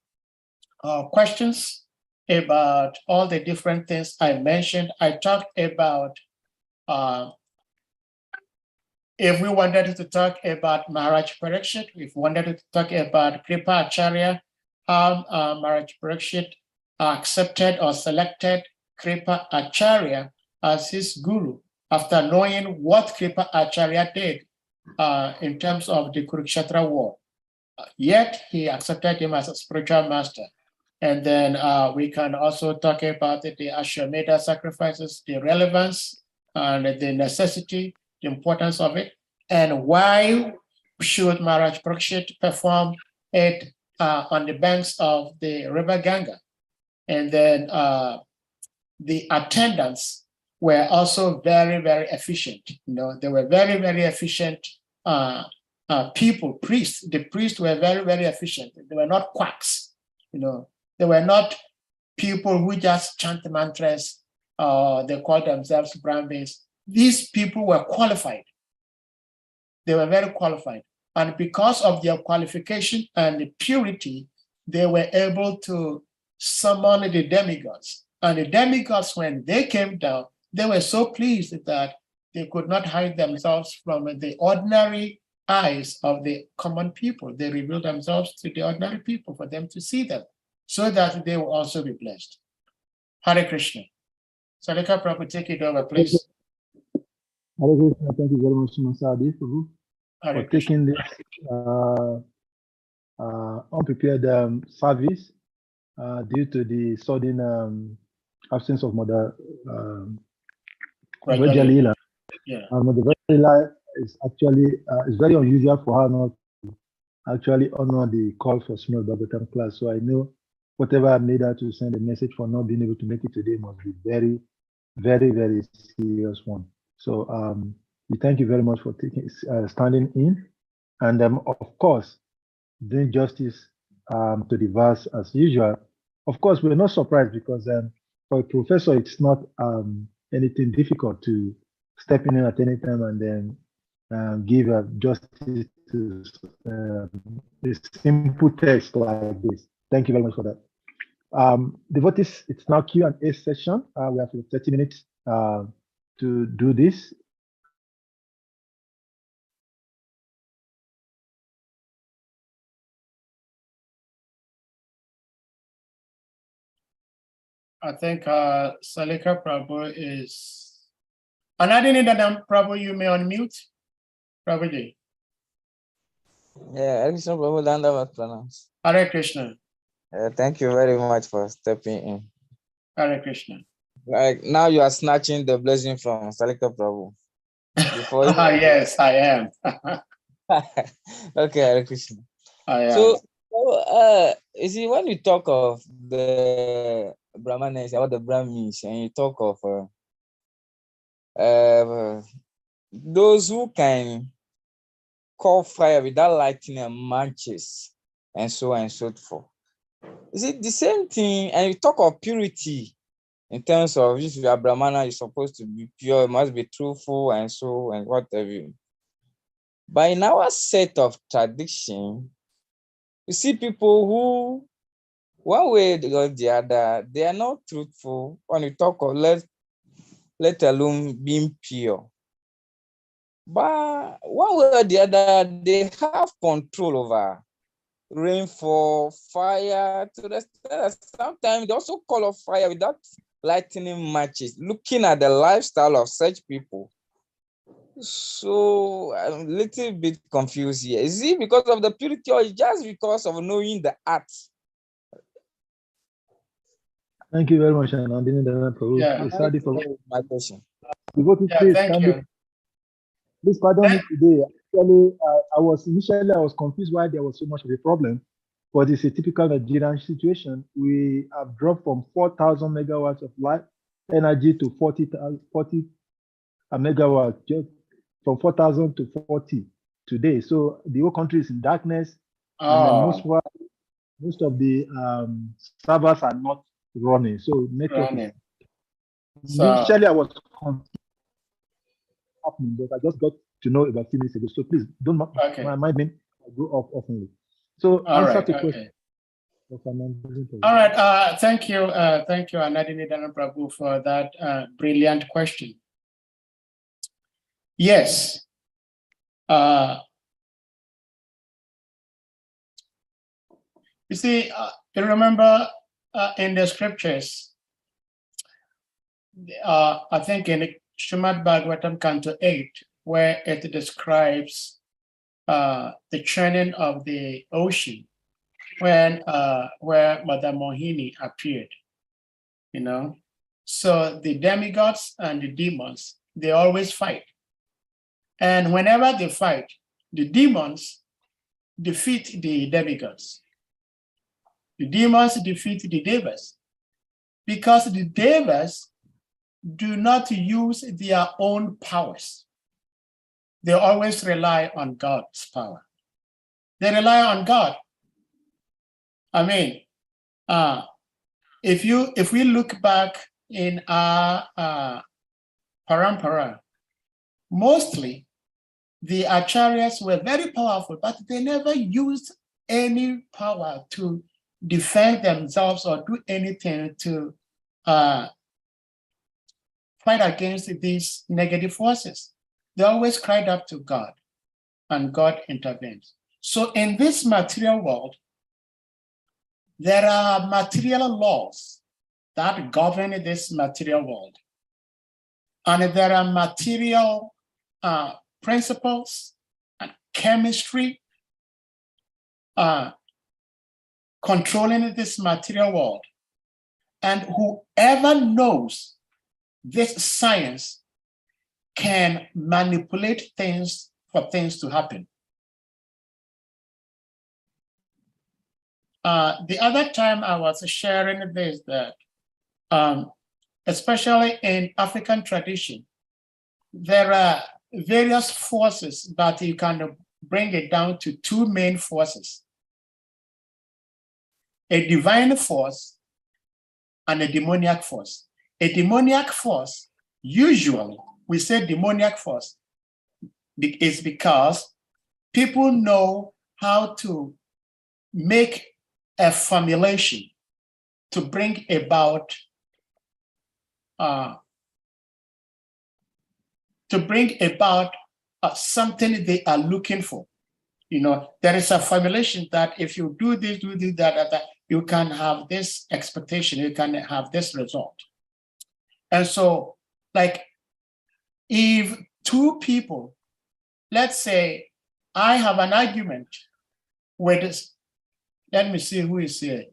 questions about all the different things I mentioned. I talked about if we wanted to talk about Maharaj Parikshit, if we wanted to talk about Kripa Acharya, how Maharaj Parikshit accepted or selected Kripa Acharya as his guru after knowing what Kripa Acharya did in terms of the Kurukshetra war. Yet he accepted him as a spiritual master. And then we can also talk about the Ashwamedha sacrifices, the relevance and the necessity, the importance of it, and why should Maharaj Parikshit perform it on the banks of the river Ganga. And then the attendants were also very, very efficient. You know, they were very, very efficient people, priests. The priests were very, very efficient. They were not quacks, They were not people who just chant mantras. They call themselves Brahmins. These people were qualified. They were very qualified. And because of their qualification and the purity, they were able to summon the demigods. And the demigods, when they came down, they were so pleased that they could not hide themselves from the ordinary eyes of the common people. They revealed themselves to the ordinary people for them to see them, so that they will also be blessed. Hare Krishna. Sarika Prabhu, take it over, please. Hare Krishna, thank you very much, SAHADEV, for taking this unprepared service due to the sudden absence of Mother Rajalila. Yeah. Mother Rajalila is actually it's very unusual for her not to actually honor the call for SRIMAD BHAGAVATAM class. So I know whatever I made her to send a message for not being able to make it today must be very, very, very serious one. So we thank you very much for taking standing in, and of course doing justice to the verse as usual. Of course, we're not surprised because for a professor, it's not anything difficult to step in at any time and then give justice to a simple text like this. Thank you very much for that. Devotees, it's now Q&A session. We have 30 minutes to do this. I think Salika Prabhu is. Anadini Prabhu, you may unmute. Prabhuji. Yeah, Hare Krishna Prabhu Danda was pronounced. Hare Krishna. Thank you very much for stepping in. Hare Krishna. Like now you are snatching the blessing from Salika Prabhu. Before yes, I am. Okay, Hare Krishna. I am. So, you see, when you talk of the Brahmanes or the Brahmins, and you talk of those who can call fire without lighting and matches, and so on and so forth. Is it the same thing? And you talk of purity in terms of if you are Brahmana, you're supposed to be pure, you must be truthful, and so and whatever. But in our set of tradition, you see people who, one way or the other, they are not truthful when you talk of let alone being pure. But one way or the other, they have control over rainfall, fire, to the extent that sometimes they also call off fire without lightning matches, looking at the lifestyle of such people. So I'm a little bit confused here. Is it because of the purity or just because of knowing the art? Thank you very much, Anandini. My question. Thank you. Please pardon me today. Actually, I was confused why there was so much of a problem, but it's a typical Nigerian situation. We have dropped from 4,000 megawatts of light energy to 40 megawatts, just from 4,000 to 40 today. So the whole country is in darkness, and most of the servers are not running. So network. Initially, I was confused happening, but I just got to know about a few minutes ago. So please don't mind me. I go off oftenly. So answer the question. All right. Thank you, Anadini Dana Prabhu, for that brilliant question. Yes. You see, you remember in the scriptures, I think in SRIMAD BHAGAVATAM Canto 8, where it describes the churning of the ocean when where Mother Mohini appeared, So the demigods and the demons, they always fight. And whenever they fight, the demons defeat the demigods. The demons defeat the devas because the devas do not use their own powers. they always rely on God's power. They rely on God. I mean, if we look back in our parampara, mostly the Acharyas were very powerful, but they never used any power to defend themselves or do anything to fight against these negative forces. They always cried up to God, and God intervenes. So in this material world, there are material laws that govern this material world. And there are material principles and chemistry controlling this material world. And whoever knows this science can manipulate things for things to happen. The other time I was sharing this, that especially in African tradition, there are various forces, but you can bring it down to two main forces: a divine force and a demoniac force. A demoniac force, usually we say demoniac force, is because people know how to make a formulation to bring about something they are looking for. You know, there is a formulation that if you do this, that, you can have this expectation, you can have this result. And so, like, if two people, let's say I have an argument with, let me see who is here.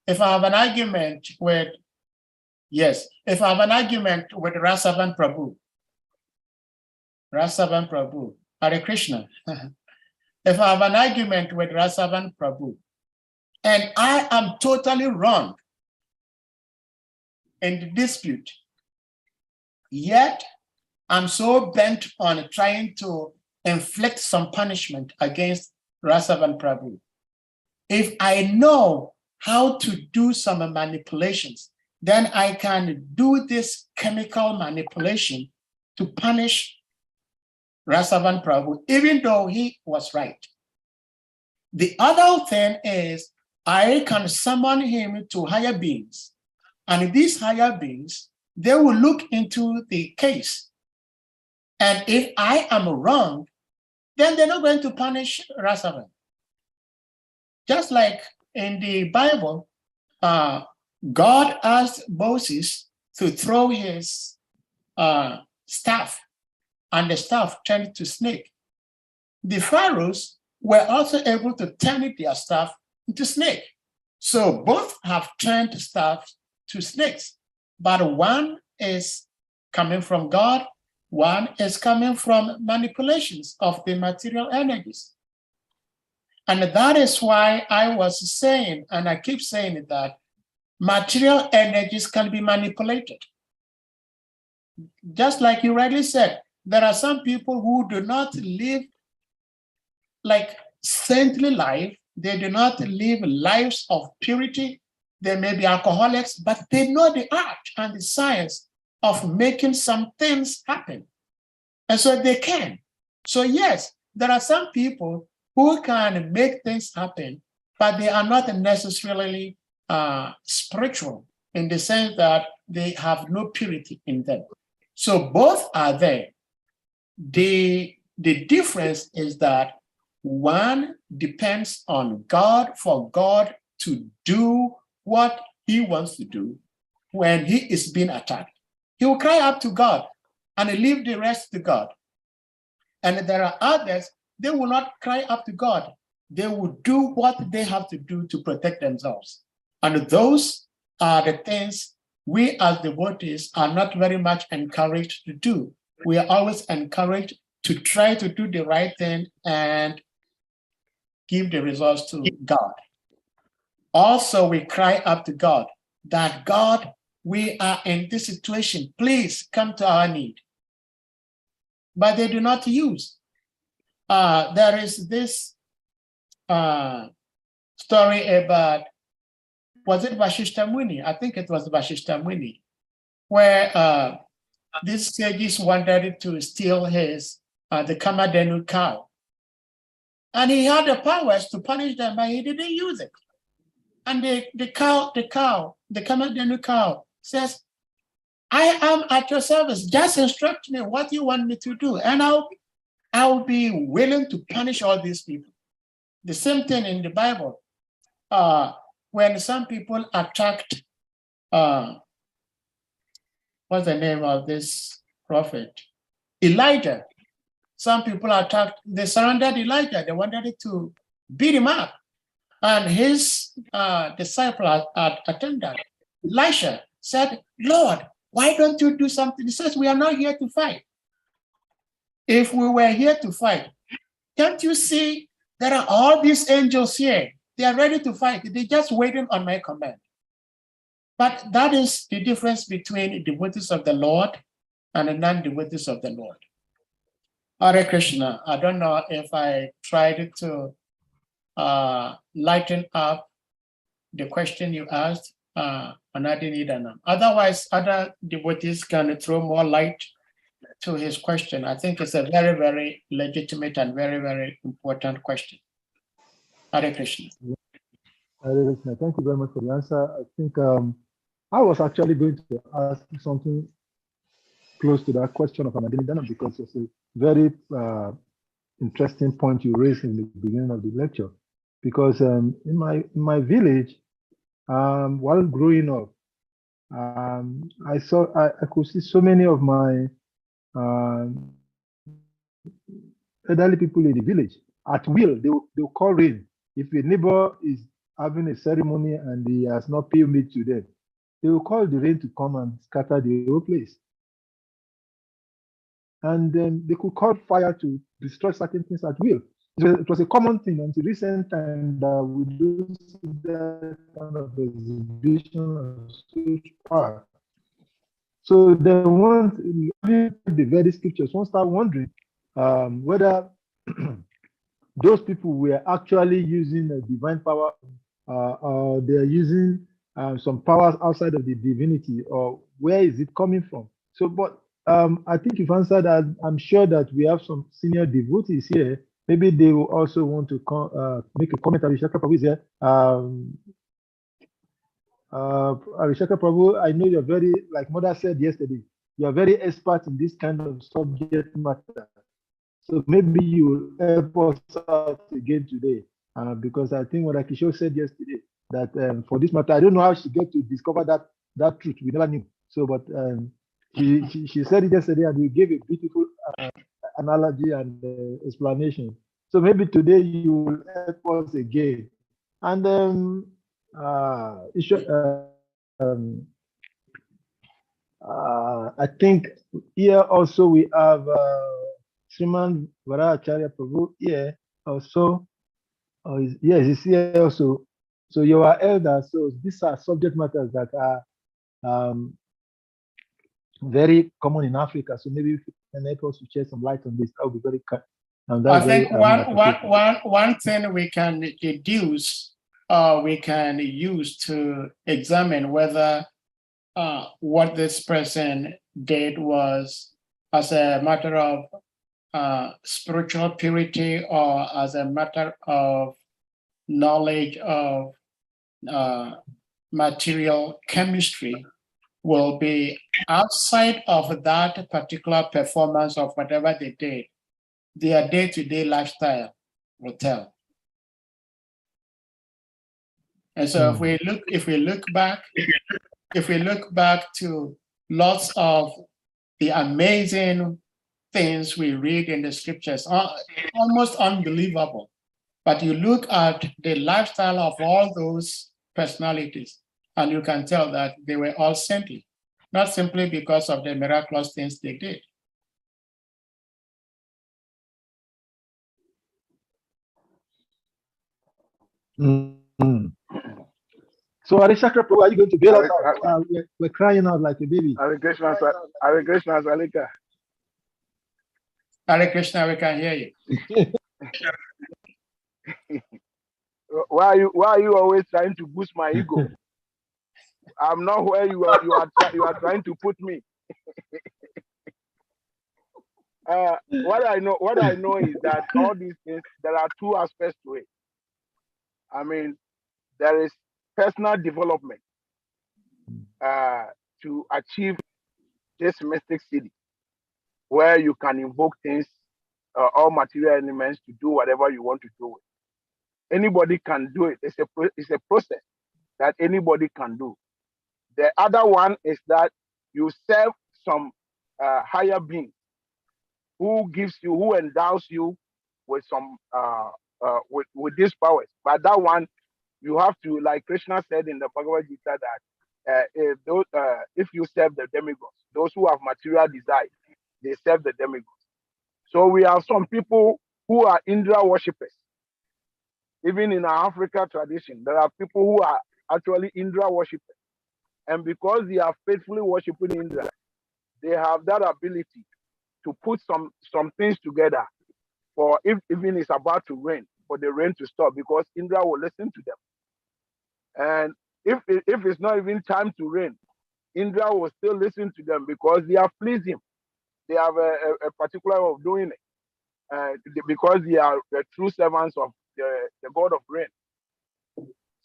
If I have an argument with, if I have an argument with Rasavan Prabhu, Hare Krishna. If I have an argument with Rasavan Prabhu, and I am totally wrong in the dispute, yet I'm so bent on trying to inflict some punishment against Rasavan Prabhu. If I know how to do some manipulations, then I can do this chemical manipulation to punish Rasavan Prabhu, even though he was right. The other thing is, I can summon him to higher beings, and these higher beings, they will look into the case. And if I am wrong, then they're not going to punish Rasavan. Just like in the Bible, God asked Moses to throw his staff, and the staff turned to snake. The pharaohs were also able to turn their staff into snake. So both have turned staff to snakes, but one is coming from God, one is coming from manipulations of the material energies. And that is why I was saying, and I keep saying that material energies can be manipulated. Just like you rightly said, there are some people who do not live like saintly life. They do not live lives of purity. They may be alcoholics, but they know the art and the science of making some things happen. And so they can. So yes, there are some people who can make things happen, but they are not necessarily spiritual in the sense that they have no purity in them. So both are there. The difference is that one depends on God for God to do what he wants to do when he is being attacked. He will cry up to God and leave the rest to God. And there are others, they will not cry up to God. They will do what they have to do to protect themselves. And those are the things we as devotees are not very much encouraged to do. We are always encouraged to try to do the right thing and give the results to God. Also, we cry up to God that, God, we are in this situation. Please come to our need. But they do not use. there is this story about, was it Vashishta Muni? I think it was Vashishta Muni, where these sages wanted to steal his the Kamadhenu cow. And he had the powers to punish them, but he didn't use it. And the Kamadhenu cow says, I am at your service. Just instruct me what you want me to do. And I'll be willing to punish all these people. The same thing in the Bible. When some people attacked, what's the name of this prophet? Elijah. Some people attacked, they surrounded Elijah. They wanted to beat him up. And his disciple attendant, Elisha, said, Lord, why don't you do something? He says, we are not here to fight. If we were here to fight, can't you see there are all these angels here? They are ready to fight. They're just waiting on my command. But that is the difference between devotees of the Lord and the non-devotees of the Lord. Hare Krishna. I don't know if I tried to lighten up the question you asked, otherwise, other devotees can throw more light to his question. I think it's a very, very legitimate and very, very important question. Hare Krishna. Hare Krishna. Thank you very much for the answer. I think I was actually going to ask something close to that question of Anadini, because it's a very interesting point you raised in the beginning of the lecture. Because in my village, while growing up, I could see so many of my elderly people in the village. At will, they'll call rain. If a neighbor is having a ceremony and he has not paid me to them, they will call the rain to come and scatter the whole place. And then they could call fire to destroy certain things at will. It was a common thing until recent time that we do see that kind of exhibition of such power. So they want the very scriptures, one start wondering whether those people were actually using a divine power or they are using some powers outside of the divinity, or where is it coming from? So, but I think you've answered that. I'm sure that we have some senior devotees here. Maybe they will also want to make a comment. Abhishek Prabhu is here. Abhishek Prabhu, I know you're very, like Mother said yesterday, you're very expert in this kind of subject matter. So maybe you will help us out again today, because I think what Akisho said yesterday, that for this matter, I don't know how she get to discover that truth. We never knew. So, but she said it yesterday, and you gave a beautiful analogy and explanation. So maybe today you will help us again. And I think here also we have SRIMAD Acharya Prabhu here also. Yes, he's here also. So you are elders. So these are subject matters that are very common in Africa. So maybe if you can help us to shed some light on this, that would be very kind. I think one thing we can deduce, we can use to examine whether what this person did was as a matter of spiritual purity or as a matter of knowledge of material chemistry will be outside of that particular performance of whatever they did. Their day-to-day lifestyle will tell. And so if we look back to lots of the amazing things we read in the scriptures, almost unbelievable. But you look at the lifestyle of all those personalities, and you can tell that they were all saintly, not simply because of the miraculous things they did. So, Arishakra Prabhu, are you going to bail us out? We're crying out like a baby. Hare Krishna, Salika. Hare Krishna, we can hear you. Why are you always trying to boost my ego? I'm not where you are trying to put me. What I know is that all these things, there are two aspects to it. I mean, there is personal development to achieve this mystic city, where you can invoke things, all material elements to do whatever you want to do with. Anybody can do it. It's a process that anybody can do. The other one is that you serve some higher being who endows you with some with these powers. But that one, you have to, like Krishna said in the Bhagavad Gita, that if you serve the demigods, those who have material desire, they serve the demigods. So we have some people who are Indra worshippers. Even in our Africa tradition, there are people who are actually Indra worshippers. And because they are faithfully worshiping Indra, they have that ability to put some things together for if even it's about to rain, for the rain to stop, because Indra will listen to them. And if it's not even time to rain, Indra will still listen to them because they have pleased him. They have a particular way of doing it, because they are the true servants of the God of rain.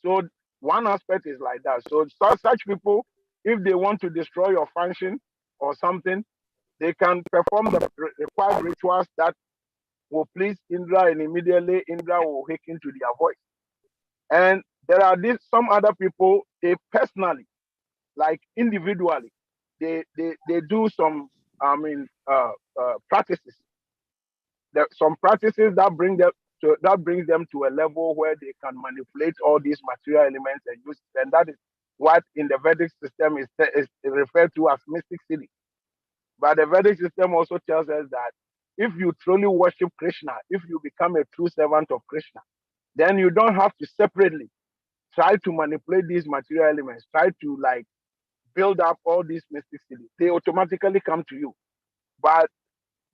So one aspect is like that. So such people, if they want to destroy your function or something, they can perform the required rituals that will please Indra, and immediately Indra will hearken to their voice. And there are some other people, they personally, like individually, they do some practices. Some practices that brings them to a level where they can manipulate all these material elements and use it. And that is what in the Vedic system is referred to as mystic city. But the Vedic system also tells us that if you truly worship Krishna, if you become a true servant of Krishna, then you don't have to separately try to manipulate these material elements, try to like build up all these mystic cities. They automatically come to you. But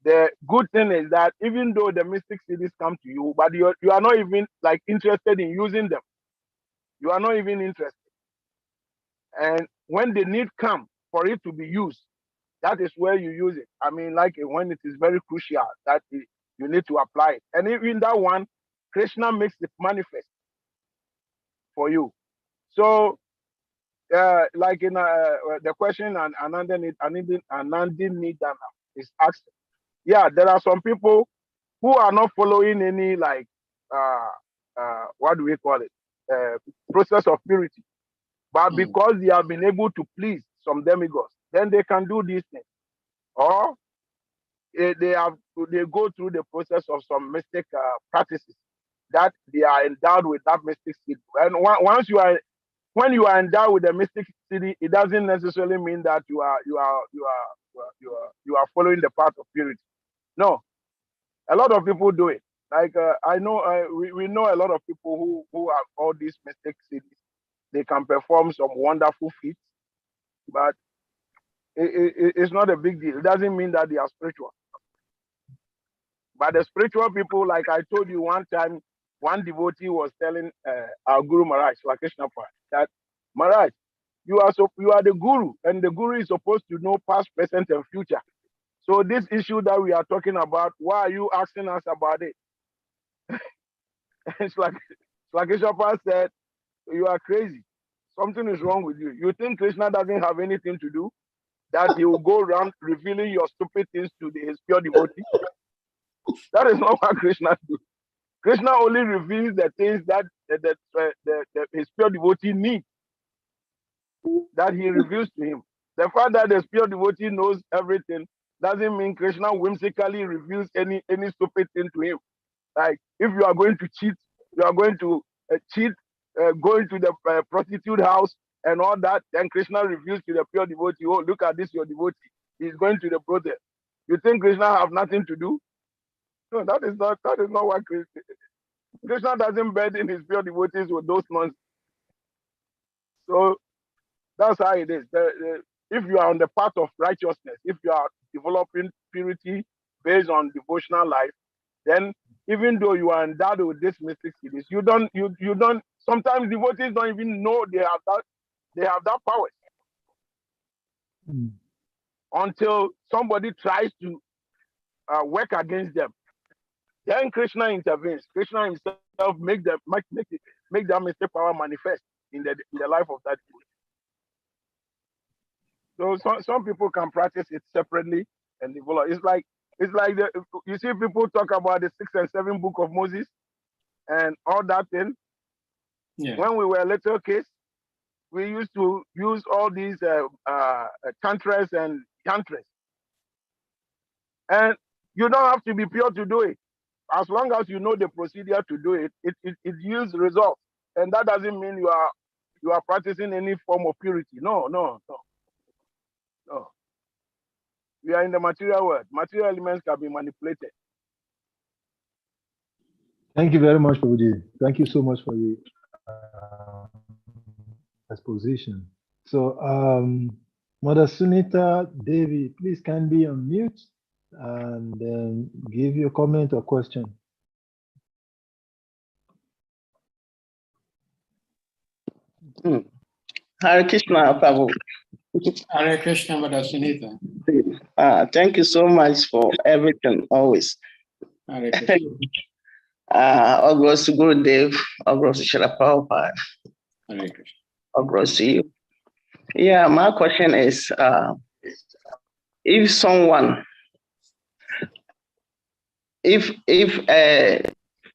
the good thing is that even though the mystic cities come to you, but you are not even like interested in using them. You are not even interested. And when the need comes for it to be used, that is where you use it. I mean, like when it is very crucial that you need to apply it. And even that one, Krishna makes it manifest for you. So, like in the question and Anandin is asked, yeah, there are some people who are not following any like what do we call it, process of purity, but because they have been able to please some demigods, then they can do these things, or they go through the process of some mystic practices that they are endowed with that mystic seed. And when you are endowed with a mystic city, it doesn't necessarily mean that you are following the path of purity. No, a lot of people do it. Like I know, we know a lot of people who have all these mystic cities. They can perform some wonderful feats, but it's not a big deal. It doesn't mean that they are spiritual. But the spiritual people, like I told you one time, one devotee was telling our Guru Maharaj, Krishna, that Maharaj, you are the Guru, and the Guru is supposed to know past, present, and future. So this issue that we are talking about, why are you asking us about it? It's like Krishna said, you are crazy. Something is wrong with you. You think Krishna doesn't have anything to do? That he will go around revealing your stupid things to his pure devotee? That is not what Krishna does. Krishna only reveals the things that his pure devotee needs, that he reveals to him. The fact that the pure devotee knows everything doesn't mean Krishna whimsically reveals any stupid thing to him. Like if you are going to cheat, you are going to cheat, going to the prostitute house and all that, then Krishna reveals to the pure devotee, oh, look at this, your devotee. He's going to the brothel. You think Krishna have nothing to do? No, that is not what Krishna doesn't burden his pure devotees with those nonsense. So that's how it is. If you are on the path of righteousness, if you are developing purity based on devotional life, then even though you are endowed with this mystic series, you don't. Sometimes devotees don't even know they have that power until somebody tries to work against them. Then Krishna intervenes. Krishna himself make that mystic power manifest in the life of that devotee. So some people can practice it separately and develop. It's like you see people talk about the 6 and 7 book of Moses and all that thing. Yeah. When we were little kids, we used to use all these tantras and yantras. And you don't have to be pure to do it. As long as you know the procedure to do it, it yields results. And that doesn't mean you are practicing any form of purity. No. We are in the material world. Material elements can be manipulated. Thank you very much, Prabhuji. Thank you so much for the exposition. So, Mother Sunita Devi, please kindly unmute and then give your comment or question. Hare Krishna, Prabhu. Hare Krishna, Mother Sunita. Thank you so much for everything, always. Hare Krishna. All goes to Gurudev, all goes to Srila Prabhupada, Hare Krishna. all goes to you. Yeah, my question is, if a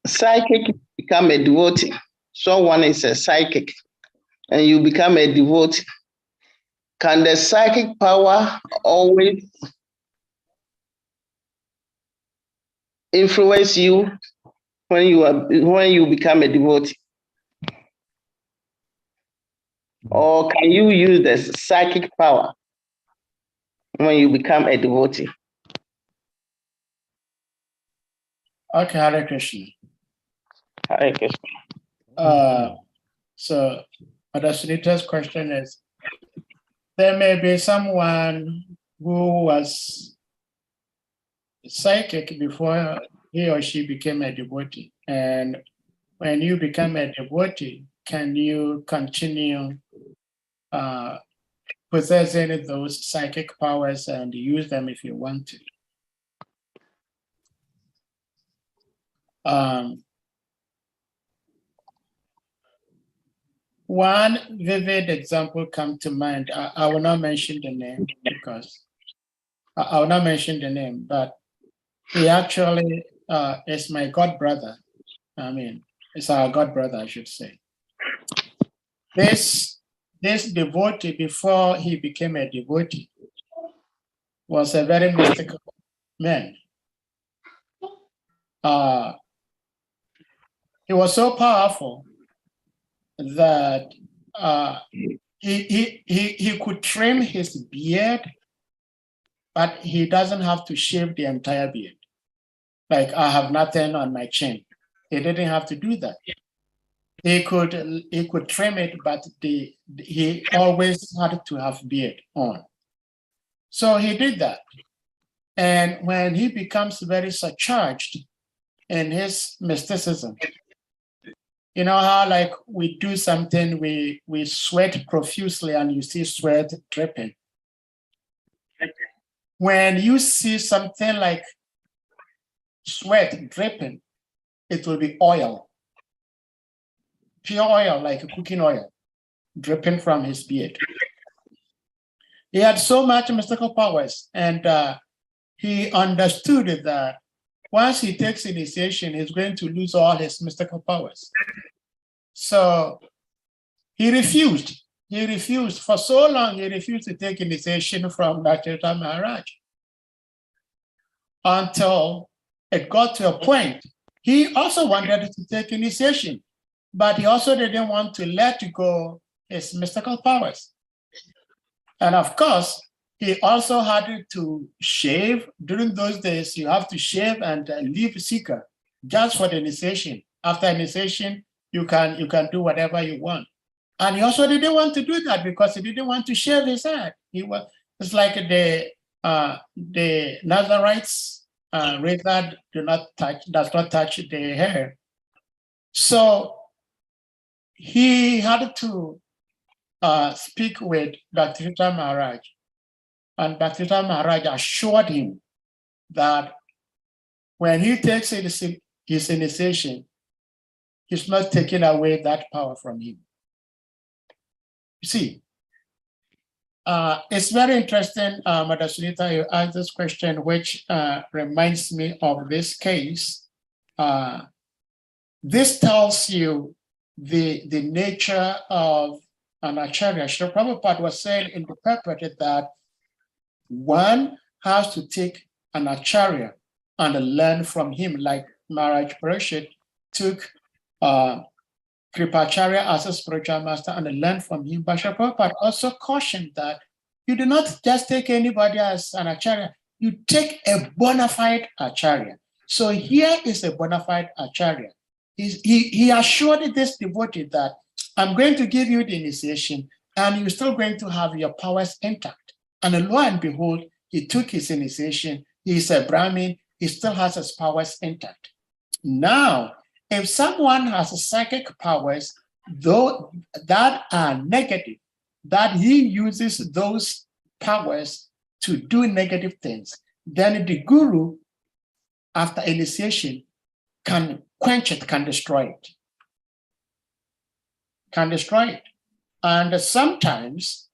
psychic become a devotee, someone is a psychic, and you become a devotee, can the psychic power always influence you when you become a devotee? Or can you use the psychic power when you become a devotee? Okay, Hare Krishna. Hare Krishna. So Mother Sunita's question is, there may be someone who was psychic before he or she became a devotee. And when you become a devotee, can you continue possessing those psychic powers and use them if you want to? One vivid example comes to mind. I will not mention the name because I will not mention the name, but he actually is my god brother. I mean, it's our god brother, I should say. This devotee, before he became a devotee, was a very mystical man. He was so powerful that he could trim his beard, but he doesn't have to shave the entire beard. Like, I have nothing on my chin. He didn't have to do that. He could trim it, but he always had to have beard on. So he did that. And when he becomes very surcharged in his mysticism, you know how like we do something, we sweat profusely and you see sweat dripping. When you see something like sweat dripping, it will be oil, pure oil, like cooking oil, dripping from his beard. He had so much mystical powers, and he understood that once he takes initiation, he's going to lose all his mystical powers. So he refused. He refused. For so long, he refused to take initiation from Acharya Maharaj, until it got to a point. He also wanted to take initiation, but he also didn't want to let go his mystical powers. And of course, he also had to shave. During those days, you have to shave and leave seeker just for the initiation. After initiation, you can do whatever you want. And he also didn't want to do that because he didn't want to shave his head. It's like the Nazarites razor does not touch the hair. So he had to speak with Bhaktivedanta Maharaj, and Bhaktivedanta Maharaj assured him that when he takes his initiation, he's not taking away that power from him. You see, it's very interesting, Mother Sunita, you asked this question, which reminds me of this case. This tells you the nature of an Acharya. Srila Prabhupada was saying in the purport that one has to take an Acharya and learn from him, like Maharaj Parikshit took Kripacharya as a spiritual master and learn from him. But Srila Prabhupada also cautioned that you do not just take anybody as an Acharya, you take a bona fide Acharya. So here is a bona fide Acharya. He assured this devotee that I'm going to give you the initiation and you're still going to have your powers intact. And lo and behold, he took his initiation, he's a Brahmin, he still has his powers intact. Now, if someone has psychic powers, though that are negative, that he uses those powers to do negative things, then the guru, after initiation, can quench it, can destroy it. Can destroy it. And sometimes,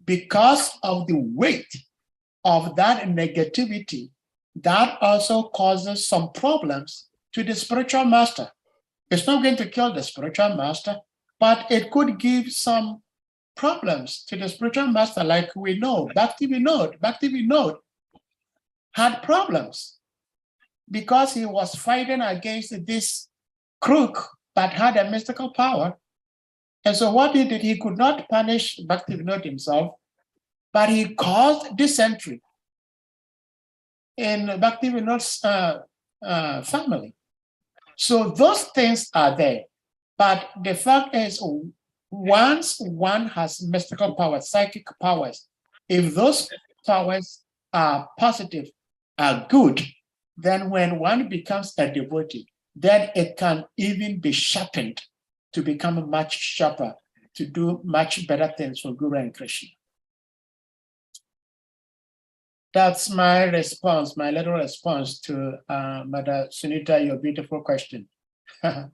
because of the weight of that negativity, that also causes some problems to the spiritual master. It's not going to kill the spiritual master, but it could give some problems to the spiritual master, like we know, Bhakti Vinod had problems because he was fighting against this crook that had a mystical power. And so what he did, he could not punish Bhakti Vinod himself, but he caused dysentery in Bhakti Vinod's family. So those things are there. But the fact is, once one has mystical powers, psychic powers, if those powers are positive, are good, then when one becomes a devotee, then it can even be sharpened to become much sharper, to do much better things for Guru and Krishna. That's my response, my little response to Mother Sunita, your beautiful question. I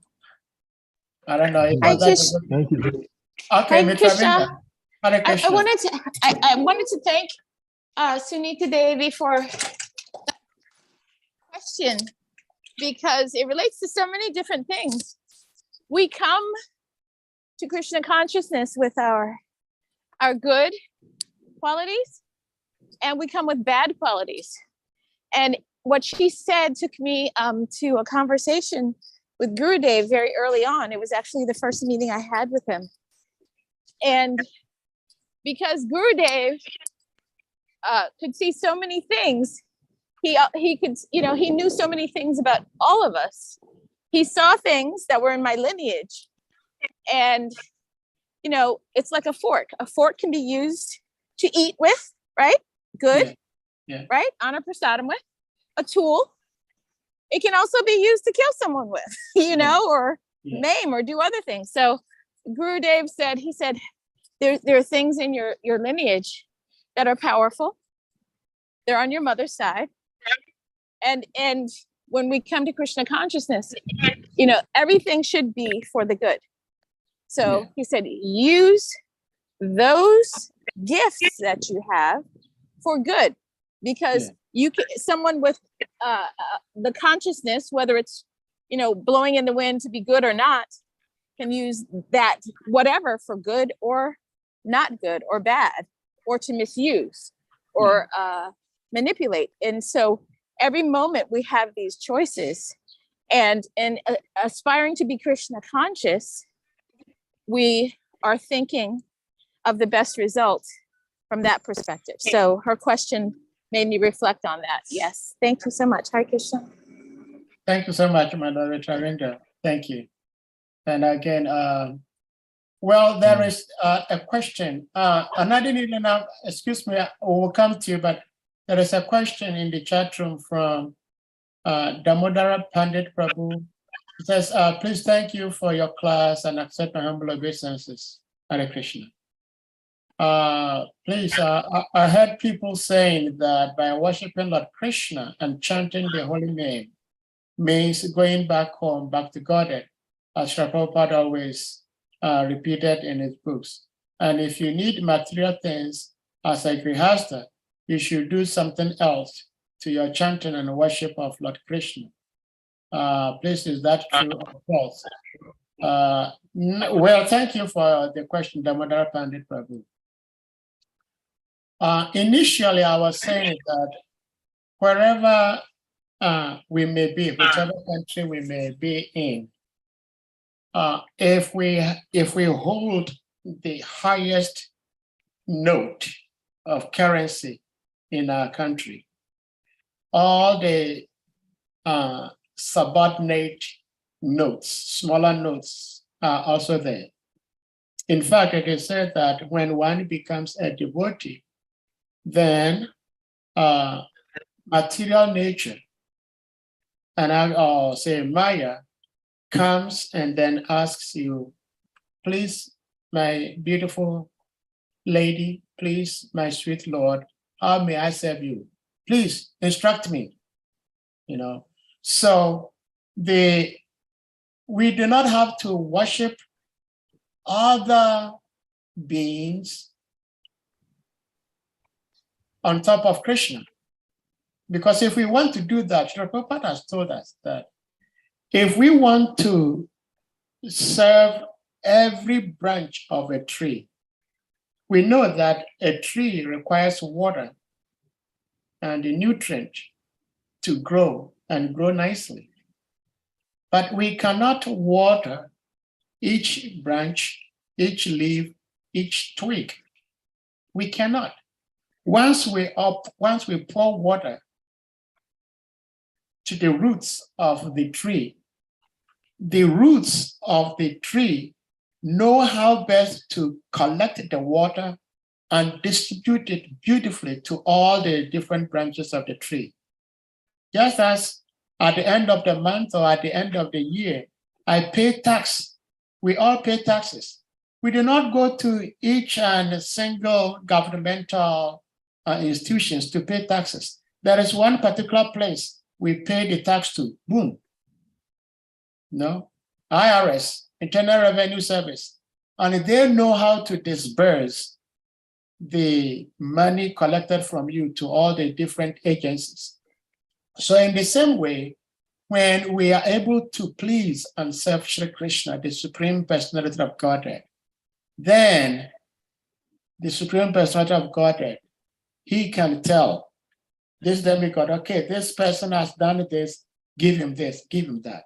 don't know if that's Thank you. okay, Hare Krishna. Hare Krishna. I wanted to thank Sunita Devi for the question, because it relates to so many different things. We come to Krishna consciousness with our good qualities, and we come with bad qualities. And what she said took me to a conversation with Gurudev very early on. It was actually the first meeting I had with him. And because Gurudev could see so many things, he could, he knew so many things about all of us. He saw things that were in my lineage. And, it's like a fork. A fork can be used to eat with, right? Good, yeah. Right? Anna prasadam with. A tool. It can also be used to kill someone with, or maim or do other things. So Gurudev said, there are things in your lineage that are powerful. They're on your mother's side. And when we come to Krishna consciousness, everything should be for the good. So he said, use those gifts that you have for good, because you can, someone with the consciousness, whether it's, blowing in the wind to be good or not, can use that whatever for good or not good or bad, or to misuse or manipulate. And so every moment we have these choices, and aspiring to be Krishna conscious, we are thinking of the best result from that perspective. So her question made me reflect on that. Yes. Thank you so much. Hare Krishna. Thank you so much, Madam Charinda. Thank you. And again, there is a question. And I didn't even know, excuse me, we'll come to you, but there is a question in the chat room from Damodara Pandit Prabhu. He says, please thank you for your class and accept my humble obeisances. Hare Krishna. Please, I heard people saying that by worshiping Lord Krishna and chanting the holy name means going back home, back to Godhead, as Srila Prabhupada always repeated in his books. And if you need material things as a grihasta, you should do something else to your chanting and worship of Lord Krishna. Please, is that true or false? Well, thank you for the question, Damodara Pandit Prabhu. Initially, I was saying that wherever we may be, whichever country we may be in, if we hold the highest note of currency in our country, all the subordinate notes, smaller notes are also there. In fact, it is said that when one becomes a devotee, then material nature, and I'll say Maya, comes and then asks you, please, my beautiful lady, please, my sweet Lord, how may I serve you? Please instruct me. You know, so we do not have to worship other beings on top of Krishna. Because if we want to do that, Srila Prabhupada has told us that if we want to serve every branch of a tree, we know that a tree requires water and a nutrient to grow and grow nicely. But we cannot water each branch, each leaf, each twig. We cannot. Once we pour water to the roots of the tree know how best to collect the water and distribute it beautifully to all the different branches of the tree. Just as at the end of the month or at the end of the year, I pay tax. We all pay taxes. We do not go to each and single governmental institutions to pay taxes. There is one particular place we pay the tax to, boom. No, IRS, Internal Revenue Service, and they know how to disperse the money collected from you to all the different agencies. So in the same way, when we are able to please and serve Shri Krishna, the Supreme Personality of Godhead, then the Supreme Personality of Godhead, he can tell this demigod, okay, this person has done this, give him this, give him that.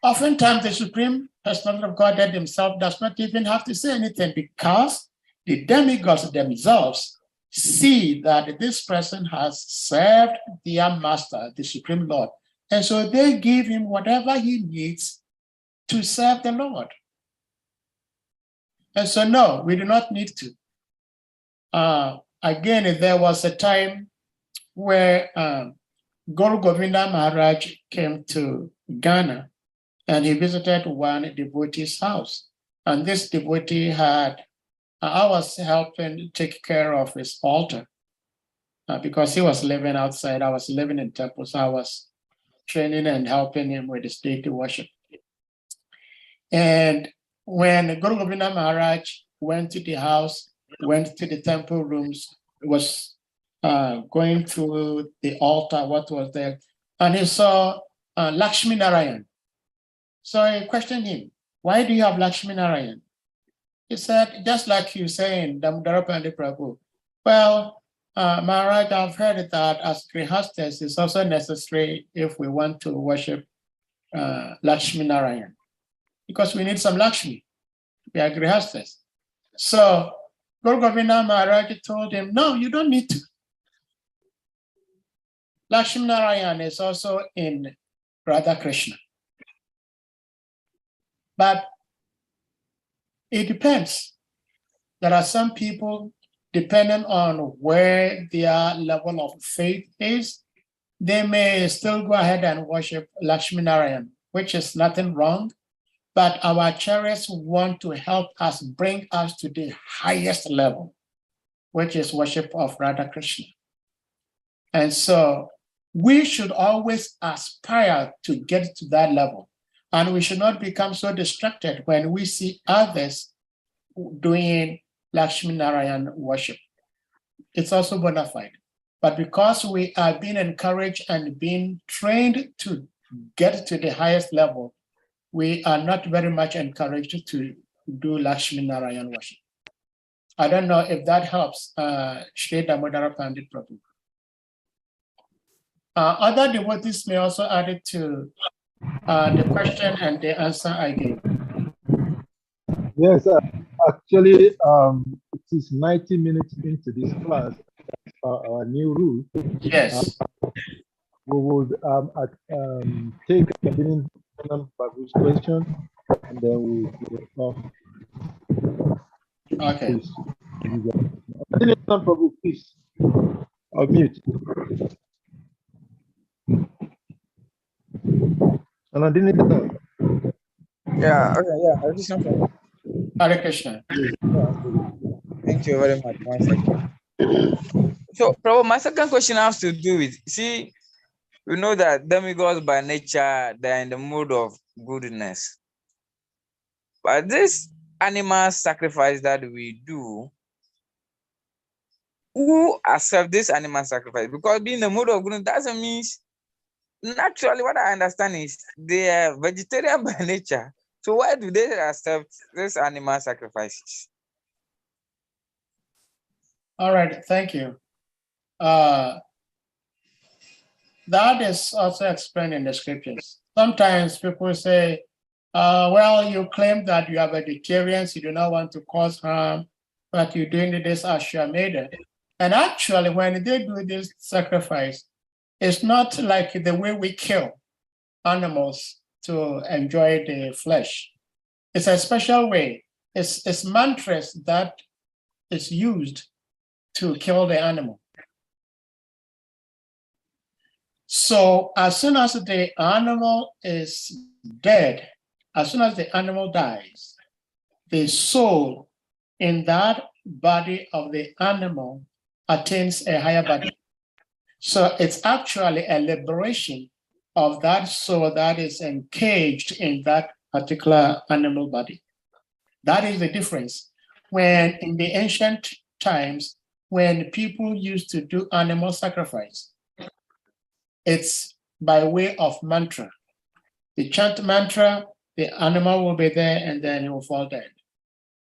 Oftentimes, the Supreme Personality of Godhead himself does not even have to say anything because the demigods themselves see that this person has served their master, the Supreme Lord. And so they give him whatever he needs to serve the Lord. And so, no, we do not need to. Again, there was a time where Guru Govinda Maharaj came to Ghana and he visited one devotee's house. And this devotee I was helping take care of his altar because he was living outside. I was living in temple, so I was training and helping him with his deity worship. And when Guru Govinda Maharaj went to the house, went to the temple rooms, was going through the altar, what was there, and he saw Lakshmi Narayan. So I questioned him, why do you have Lakshmi Narayan? He said, just like you saying, Damodara Pandit Prabhu. Well, Maharaj, I've heard that as grihastas is also necessary if we want to worship Lakshmi Narayan, because we need some Lakshmi. We are grihastas. So Guru Govinda Maharaj told him, no, you don't need to. Lakshmi Narayan is also in Radha Krishna. But it depends. There are some people, depending on where their level of faith is, they may still go ahead and worship Lakshmi Narayan, which is nothing wrong. But our acharyas want to help us, bring us to the highest level, which is worship of Radha Krishna. And so we should always aspire to get to that level. And we should not become so distracted when we see others doing Lakshmi Narayan worship. It's also bona fide. But because we are being encouraged and being trained to get to the highest level, we are not very much encouraged to do Lakshmi Narayan worship. I don't know if that helps, Shri Damodara Pandit Prabhu. Other devotees may also add it to the question and the answer I gave. Yes, actually, it is 90 minutes into this class, our new rule. Yes. We would take the Prabhu's question, and then we will Okay. please. Prabhu, please. I'll mute. And I didn't. Yeah, okay, yeah. Hare Krishna, Prabhu. Hare Krishna. Thank you very much once again. So, Prabhu, my second question has to do with, see, we know that demigods by nature, they're in the mood of goodness. But this animal sacrifice that we do, who accept this animal sacrifice? Because being in the mood of goodness doesn't mean, naturally, what I understand is they are vegetarian by nature. So why do they accept this animal sacrifices? All right, thank you. That is also explained in the scriptures. Sometimes people say, well, you claim that you are vegetarians, you do not want to cause harm, but you're doing this Ashwamedha. And actually, when they do this sacrifice, it's not like the way we kill animals to enjoy the flesh. It's a special way. It's mantras that is used to kill the animal. So as soon as the animal is dead, as soon as the animal dies, the soul in that body of the animal attains a higher body. So it's actually a liberation of that soul that is encaged in that particular animal body. That is the difference. When in the ancient times, when people used to do animal sacrifice, it's by way of mantra. They chant mantra, the animal will be there, and then it will fall dead.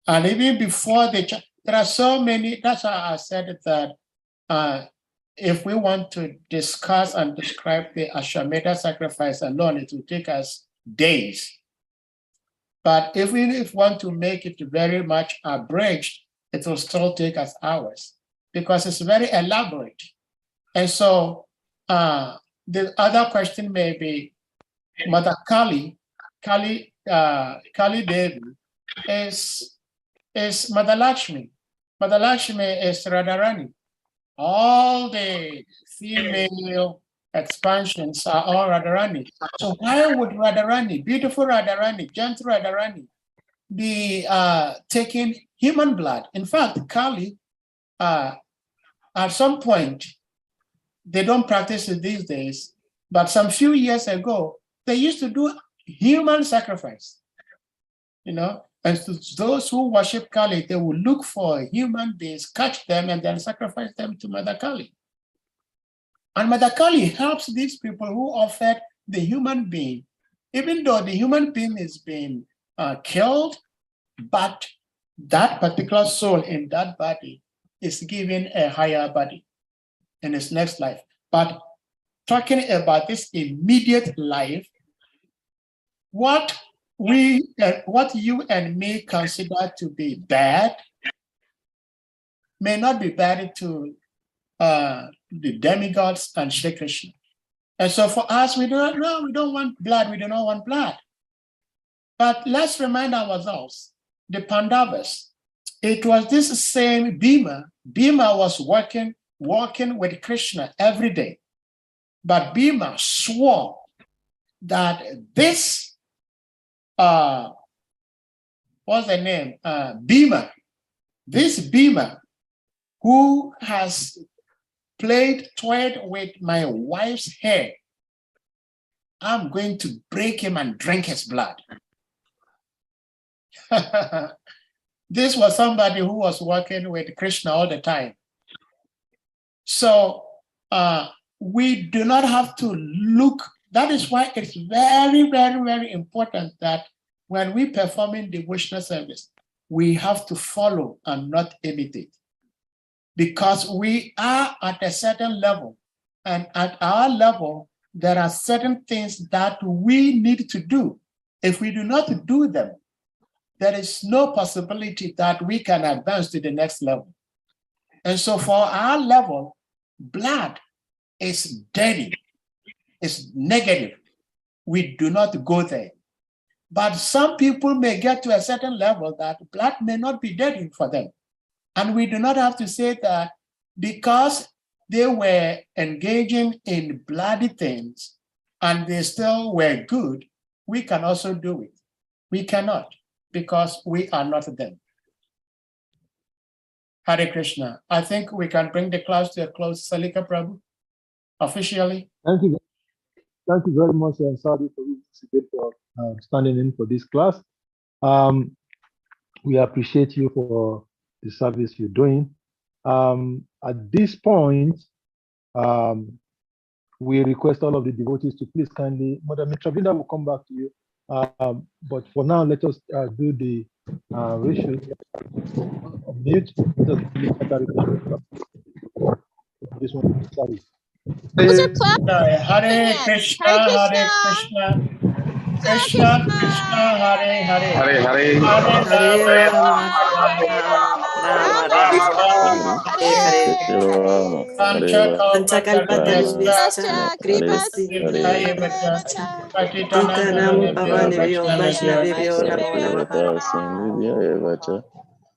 And even before they chant, there are so many, that's why I said that if we want to discuss and describe the Ashwamedha sacrifice alone, it will take us days. But if we want to make it very much abridged, it will still take us hours because it's very elaborate. And so the other question may be, Mother Kali Devi is Mother Lakshmi. Mother Lakshmi is Radharani. All the female expansions are all Radharani. So why would Radharani, beautiful Radharani, gentle Radharani, be taking human blood? In fact, Kali, at some point, they don't practice it these days, but some few years ago, they used to do human sacrifice, you know, and to those who worship Kali, they will look for human beings, catch them, and then sacrifice them to Mother Kali. And Mother Kali helps these people who offered the human being, even though the human being is being killed, but that particular soul in that body is given a higher body in its next life. But talking about this immediate life, what you and me consider to be bad may not be bad to the demigods and Shri Krishna. And so for us, we don't want blood, we do not want blood. But let's remind ourselves, the Pandavas, it was this same Bhima was walking with Krishna every day. But Bhima swore that this, what's the name? Bhima, this Bhima who has toyed with my wife's hair, I'm going to break him and drink his blood. This was somebody who was working with Krishna all the time. So we do not have to look. That is why it's very, very, very important that when we perform in devotional service, we have to follow and not imitate. Because we are at a certain level, and at our level, there are certain things that we need to do. If we do not do them, there is no possibility that we can advance to the next level. And so for our level, blood is dirty, it's negative. We do not go there. But some people may get to a certain level that blood may not be dirty for them. And we do not have to say that because they were engaging in bloody things and they still were good, we can also do it. We cannot, because we are not them. Hare Krishna. I think we can bring the class to a close. Salika Prabhu, officially. Thank you. Thank you very much, Sadi, for standing in for this class. We appreciate you for the service you're doing. At this point, we request all of the devotees to please kindly, Mother Mitravinda will come back to you. But for now, let us do the ratio of mute. This one, sorry. Who's our class? Hare Krishna, Hare Krishna, Krishna Krishna, Hare Hare, Hare Hare, Hare Rama, Hare Hare.